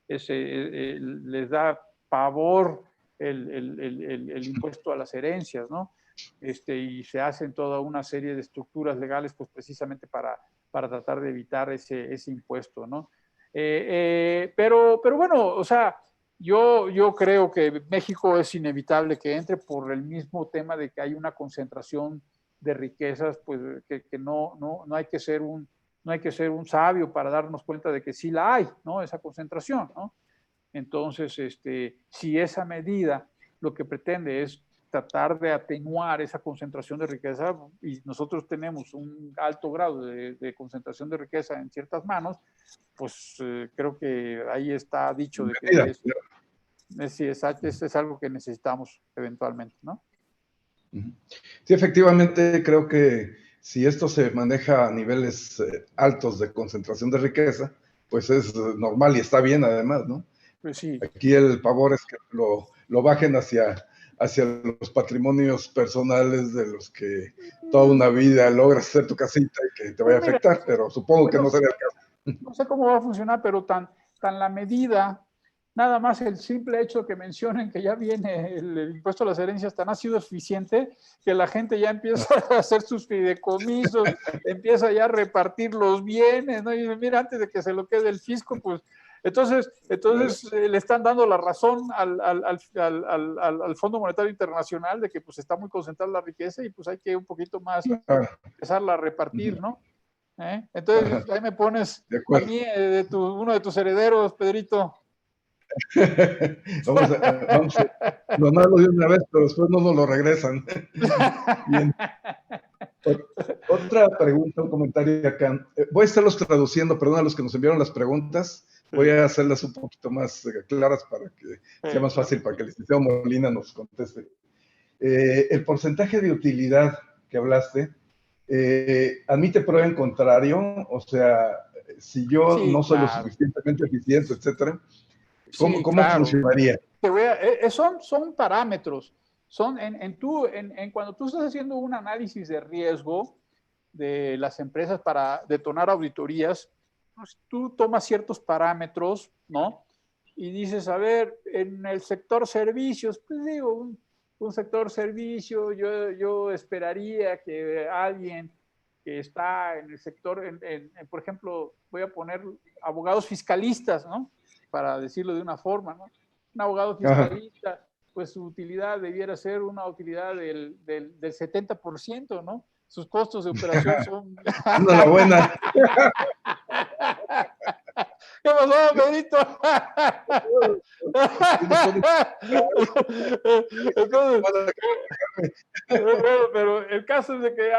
les da pavor el impuesto a las herencias, ¿no? Y se hacen toda una serie de estructuras legales, pues precisamente para tratar de evitar ese impuesto, ¿no? Pero bueno, o sea, yo creo que México es inevitable que entre por el mismo tema de que hay una concentración de riquezas, pues que no hay que ser un sabio para darnos cuenta de que sí la hay, ¿no?, esa concentración, ¿no? Entonces, si esa medida lo que pretende es tratar de atenuar esa concentración de riqueza, y nosotros tenemos un alto grado de concentración de riqueza en ciertas manos, pues creo que ahí está dicho de que es algo que necesitamos eventualmente, ¿no? Sí, efectivamente, creo que si esto se maneja a niveles altos de concentración de riqueza, pues es normal y está bien además, ¿no? Pues sí. Aquí el pavor es que lo bajen hacia los patrimonios personales de los que toda una vida logras hacer tu casita y que te vaya a afectar, pero supongo que no sería el caso. No sé cómo va a funcionar, pero tan la medida, nada más el simple hecho que mencionen que ya viene el impuesto a las herencias, tan ha sido eficiente que la gente ya empieza a hacer sus fideicomisos, empieza ya a repartir los bienes, ¿no? Y mira, antes de que se lo quede el fisco, pues entonces le están dando la razón al Fondo Monetario Internacional de que pues está muy concentrada la riqueza, y pues hay que un poquito más empezarla a repartir, ¿no? Entonces ahí me pones a mí uno de tus herederos, Pedrito. vamos a donarlo de una vez, pero después no nos lo regresan. Bien. Otra pregunta, un comentario acá. Voy a estarlos traduciendo, perdón, a los que nos enviaron las preguntas. Voy a hacerlas un poquito más claras para que sea más fácil, para que el licenciado Molina nos conteste. El porcentaje de utilidad que hablaste, admite prueba en contrario, o sea, si yo no soy lo suficientemente eficiente, etcétera, ¿cómo funcionaría? Son parámetros. Cuando tú estás haciendo un análisis de riesgo de las empresas para detonar auditorías, pues tú tomas ciertos parámetros, ¿no? Y dices, a ver, en el sector servicios, pues digo, un sector servicio, yo esperaría que alguien que está en el sector, por ejemplo, voy a poner abogados fiscalistas, ¿no? Para decirlo de una forma, ¿no? Un abogado fiscalista, pues su utilidad debiera ser una utilidad del 70%, ¿no? Sus costos de operación son... Enhorabuena. ¿Qué pasó, Pedrito? Entonces, pero el caso es de que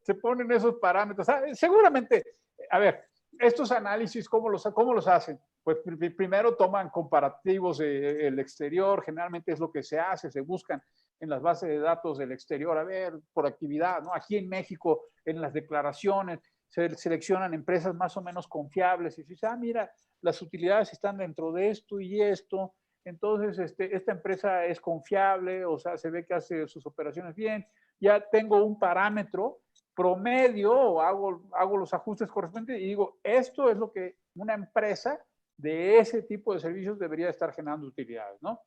se ponen esos parámetros. Seguramente, a ver, estos análisis, ¿cómo los hacen? Pues primero toman comparativos del exterior, generalmente es lo que se hace, se buscan en las bases de datos del exterior, a ver, por actividad, ¿no? Aquí en México, en las declaraciones, se seleccionan empresas más o menos confiables y dices, mira, las utilidades están dentro de esto y esto, entonces esta empresa es confiable, o sea, se ve que hace sus operaciones bien, ya tengo un parámetro promedio, o hago los ajustes correspondientes y digo, esto es lo que una empresa de ese tipo de servicios debería estar generando utilidades, ¿no?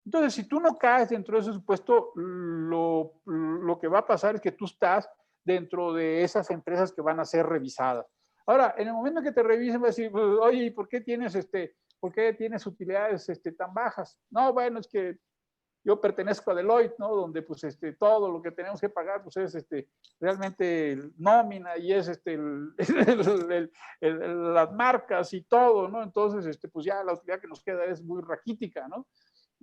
Entonces, si tú no caes dentro de ese supuesto, lo que va a pasar es que tú estás dentro de esas empresas que van a ser revisadas. Ahora, en el momento que te revisen, vas a decir, oye, ¿por qué tienes utilidades tan bajas? No, bueno, es que yo pertenezco a Deloitte, ¿no? Donde pues todo lo que tenemos que pagar pues es realmente nómina y es las marcas y todo, ¿no? Entonces, pues ya la utilidad que nos queda es muy raquítica, ¿no?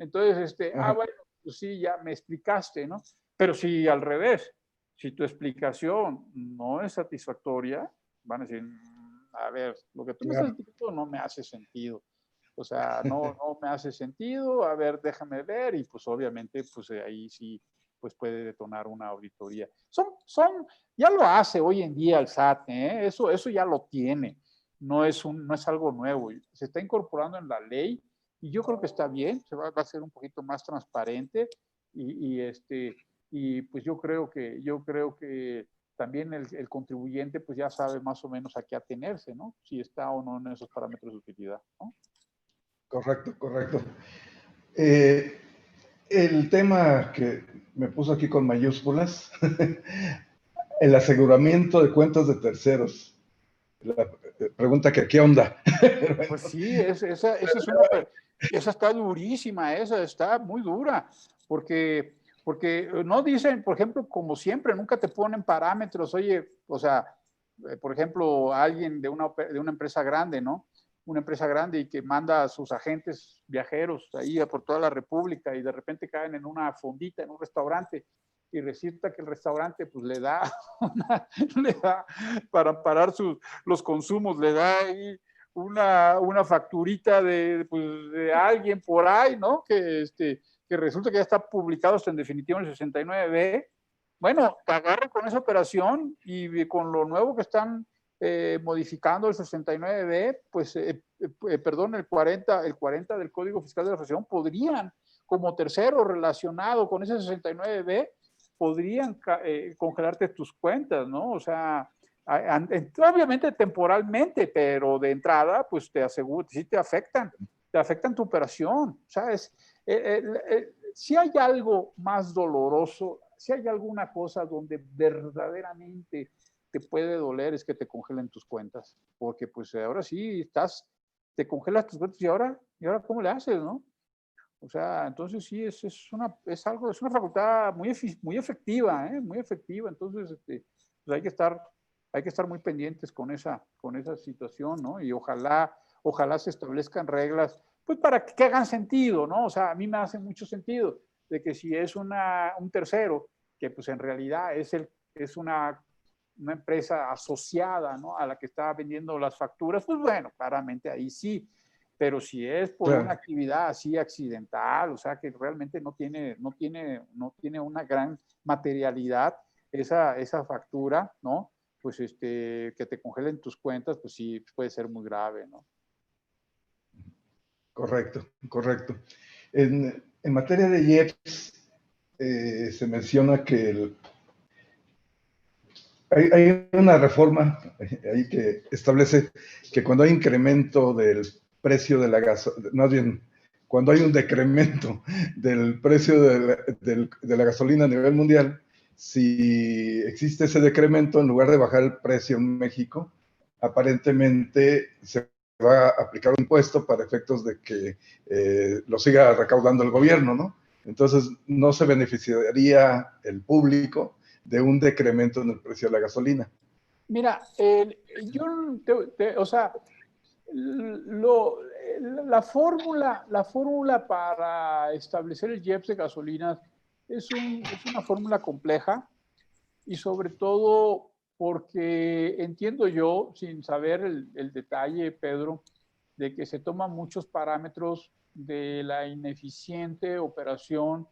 Entonces, bueno, pues sí, ya me explicaste, ¿no? Pero si al revés, si tu explicación no es satisfactoria, van a decir, a ver, lo que tú me estás diciendo no me hace sentido. O sea, no me hace sentido, a ver, déjame ver, y pues obviamente, pues ahí sí, pues puede detonar una auditoría. Ya lo hace hoy en día el SAT, ¿eh? Eso ya lo tiene, no es algo nuevo, se está incorporando en la ley, y yo creo que está bien, va a ser un poquito más transparente, y pues yo creo que también el contribuyente pues ya sabe más o menos a qué atenerse, ¿no? Si está o no en esos parámetros de utilidad, ¿no? Correcto, correcto. El tema que me puso aquí con mayúsculas, el aseguramiento de cuentas de terceros. La pregunta que, ¿qué onda? Pues sí, esa está durísima, esa está muy dura, porque no dicen, por ejemplo, como siempre, nunca te ponen parámetros, oye, o sea, por ejemplo, alguien de una empresa grande, ¿no? Una empresa grande y que manda a sus agentes viajeros ahí por toda la República y de repente caen en una fondita, en un restaurante, y resulta que el restaurante pues le da para parar los consumos, le da ahí una facturita de alguien por ahí, ¿no? Que resulta que ya está publicado hasta en definitivo en el 69B. Bueno, te agarran con esa operación y con lo nuevo que están modificando el 69B, pues, perdón, el 40 del Código Fiscal de la Federación, podrían, como tercero relacionado con ese 69B, podrían congelarte tus cuentas, ¿no? O sea, obviamente temporalmente, pero de entrada, pues te aseguro, sí te afectan tu operación. O sea, si hay algo más doloroso, si hay alguna cosa donde verdaderamente te puede doler, es que te congelen tus cuentas, porque pues ahora sí te congelas tus cuentas y ahora ¿cómo le haces, no? O sea, entonces sí, es una facultad muy efectiva, ¿eh? Muy efectiva. Entonces, pues hay que estar muy pendientes con esa situación, ¿no? Y ojalá se establezcan reglas, pues para que hagan sentido, ¿no? O sea, a mí me hace mucho sentido de que si es un tercero, que pues en realidad es una empresa asociada, ¿no? A la que está vendiendo las facturas, pues bueno, claramente ahí sí. Pero si es por una actividad así accidental, o sea, que realmente no tiene una gran materialidad esa factura, ¿no? Pues que te congelen tus cuentas, pues sí, puede ser muy grave, ¿no? Correcto, correcto. En materia de IEPS, se menciona que hay una reforma ahí que establece que cuando hay incremento del precio de la gasolina, más bien, cuando hay un decremento del precio de la gasolina a nivel mundial, si existe ese decremento, en lugar de bajar el precio en México, aparentemente se va a aplicar un impuesto para efectos de que lo siga recaudando el gobierno, ¿no? Entonces, no se beneficiaría el público de un decremento en el precio de la gasolina. Mira, yo, o sea, la fórmula para establecer el IEPS de gasolinas es una fórmula compleja y sobre todo porque entiendo yo, sin saber el detalle, Pedro, de que se toman muchos parámetros de la ineficiente operación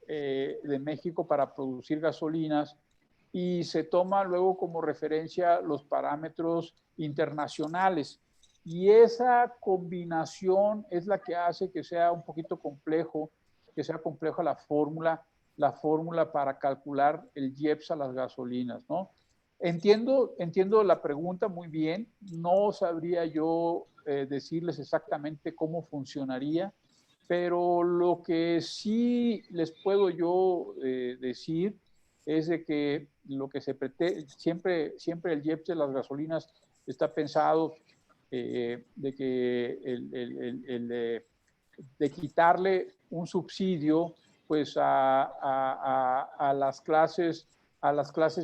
de México para producir gasolinas y se toma luego como referencia los parámetros internacionales. Y esa combinación es la que hace que sea un poquito complejo, que sea compleja la fórmula para calcular el IEPS a las gasolinas, ¿no? Entiendo la pregunta muy bien, no sabría yo decirles exactamente cómo funcionaría, pero lo que sí les puedo yo decir es de que lo que se pretende, siempre el IEPS de las gasolinas está pensado de que de quitarle un subsidio pues a las clases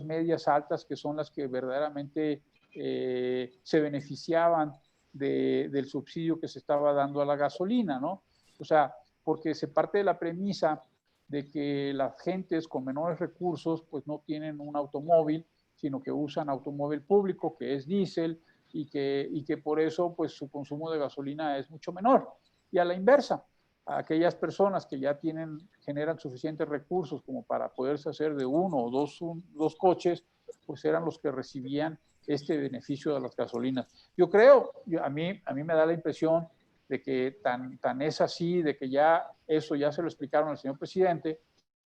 medias altas, que son las que verdaderamente se beneficiaban del subsidio que se estaba dando a la gasolina, ¿no? O sea, porque se parte de la premisa de que las gentes con menores recursos pues no tienen un automóvil, sino que usan automóvil público, que es diésel, y que por eso pues su consumo de gasolina es mucho menor. Y a la inversa, a aquellas personas que ya generan suficientes recursos como para poderse hacer de uno o dos coches, pues eran los que recibían este beneficio de las gasolinas. Yo creo, a mí me da la impresión de que tan es así, de que ya eso ya se lo explicaron al señor presidente,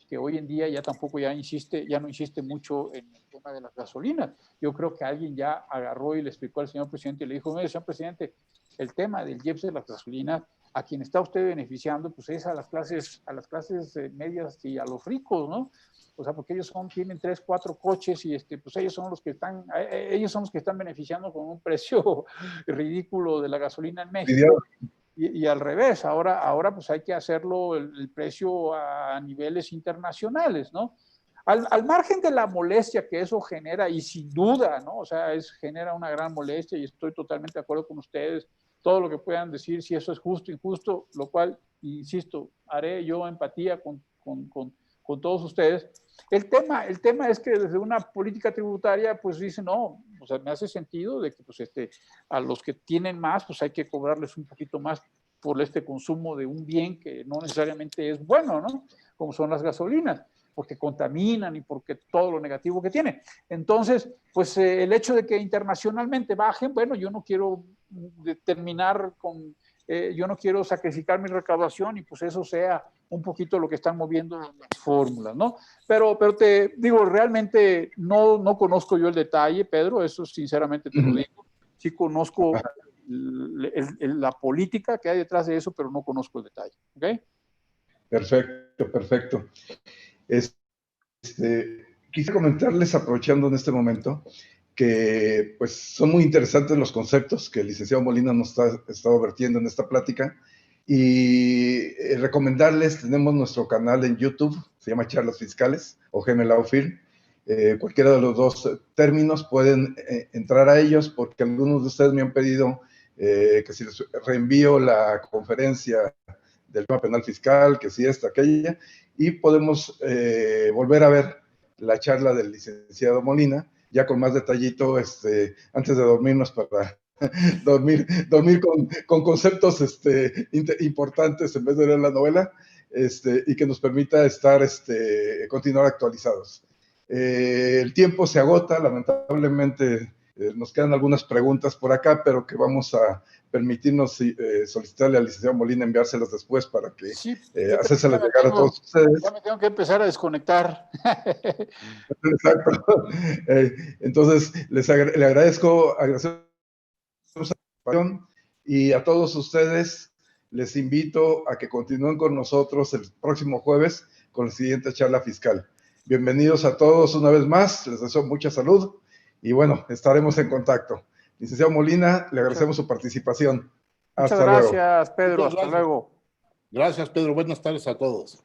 que hoy en día ya tampoco ya no insiste mucho en el tema de las gasolinas. Yo creo que alguien ya agarró y le explicó al señor presidente y le dijo, mire, señor presidente, el tema del IEPS de las gasolinas, a quien está usted beneficiando, pues es a las clases medias y a los ricos, ¿no? O sea, porque ellos tienen 3, 4 coches y pues ellos son los que están beneficiando con un precio ridículo de la gasolina en México. Y al revés, ahora pues hay que hacerlo el precio a niveles internacionales, ¿no? Al margen de la molestia que eso genera, y sin duda, ¿no? O sea, genera una gran molestia y estoy totalmente de acuerdo con ustedes, todo lo que puedan decir, si eso es justo, injusto, lo cual, insisto, haré yo empatía con todos ustedes. El tema es que desde una política tributaria, pues dice, no, o sea, me hace sentido de que pues, a los que tienen más, pues hay que cobrarles un poquito más por este consumo de un bien que no necesariamente es bueno, ¿no? Como son las gasolinas, porque contaminan y porque todo lo negativo que tiene. Entonces, pues el hecho de que internacionalmente bajen, bueno, yo no quiero terminar con... yo no quiero sacrificar mi recaudación y pues eso sea un poquito lo que están moviendo las fórmulas, ¿no? Pero te digo, realmente no conozco yo el detalle, Pedro, eso sinceramente te lo digo. Sí conozco la política que hay detrás de eso, pero no conozco el detalle, ¿ok? Perfecto. Quise comentarles, aprovechando en este momento, que pues son muy interesantes los conceptos que el licenciado Molina nos ha estado vertiendo en esta plática y recomendarles, tenemos nuestro canal en YouTube, se llama Charlas Fiscales o GMLAUFIL. Cualquiera de los dos términos pueden entrar a ellos porque algunos de ustedes me han pedido que si les reenvío la conferencia del tema penal fiscal, que si esta, aquella, y podemos volver a ver la charla del licenciado Molina, ya con más detallito, antes de dormirnos para dormir con conceptos importantes en vez de leer la novela, y que nos permita continuar actualizados. El tiempo se agota, lamentablemente nos quedan algunas preguntas por acá, pero que vamos a permitirnos solicitarle al licenciado Molina enviárselas después para que hacérselas llegar a todos ustedes. Ya me tengo que empezar a desconectar. Exacto. Entonces, le agradezco su participación y a todos ustedes les invito a que continúen con nosotros el próximo jueves con la siguiente charla fiscal. Bienvenidos a todos una vez más, les deseo mucha salud y bueno, estaremos en contacto. Licenciado Molina, le agradecemos su participación. Muchas Hasta luego. gracias, Pedro. Muchas Hasta gracias. luego. Gracias, Pedro. Buenas tardes a todos.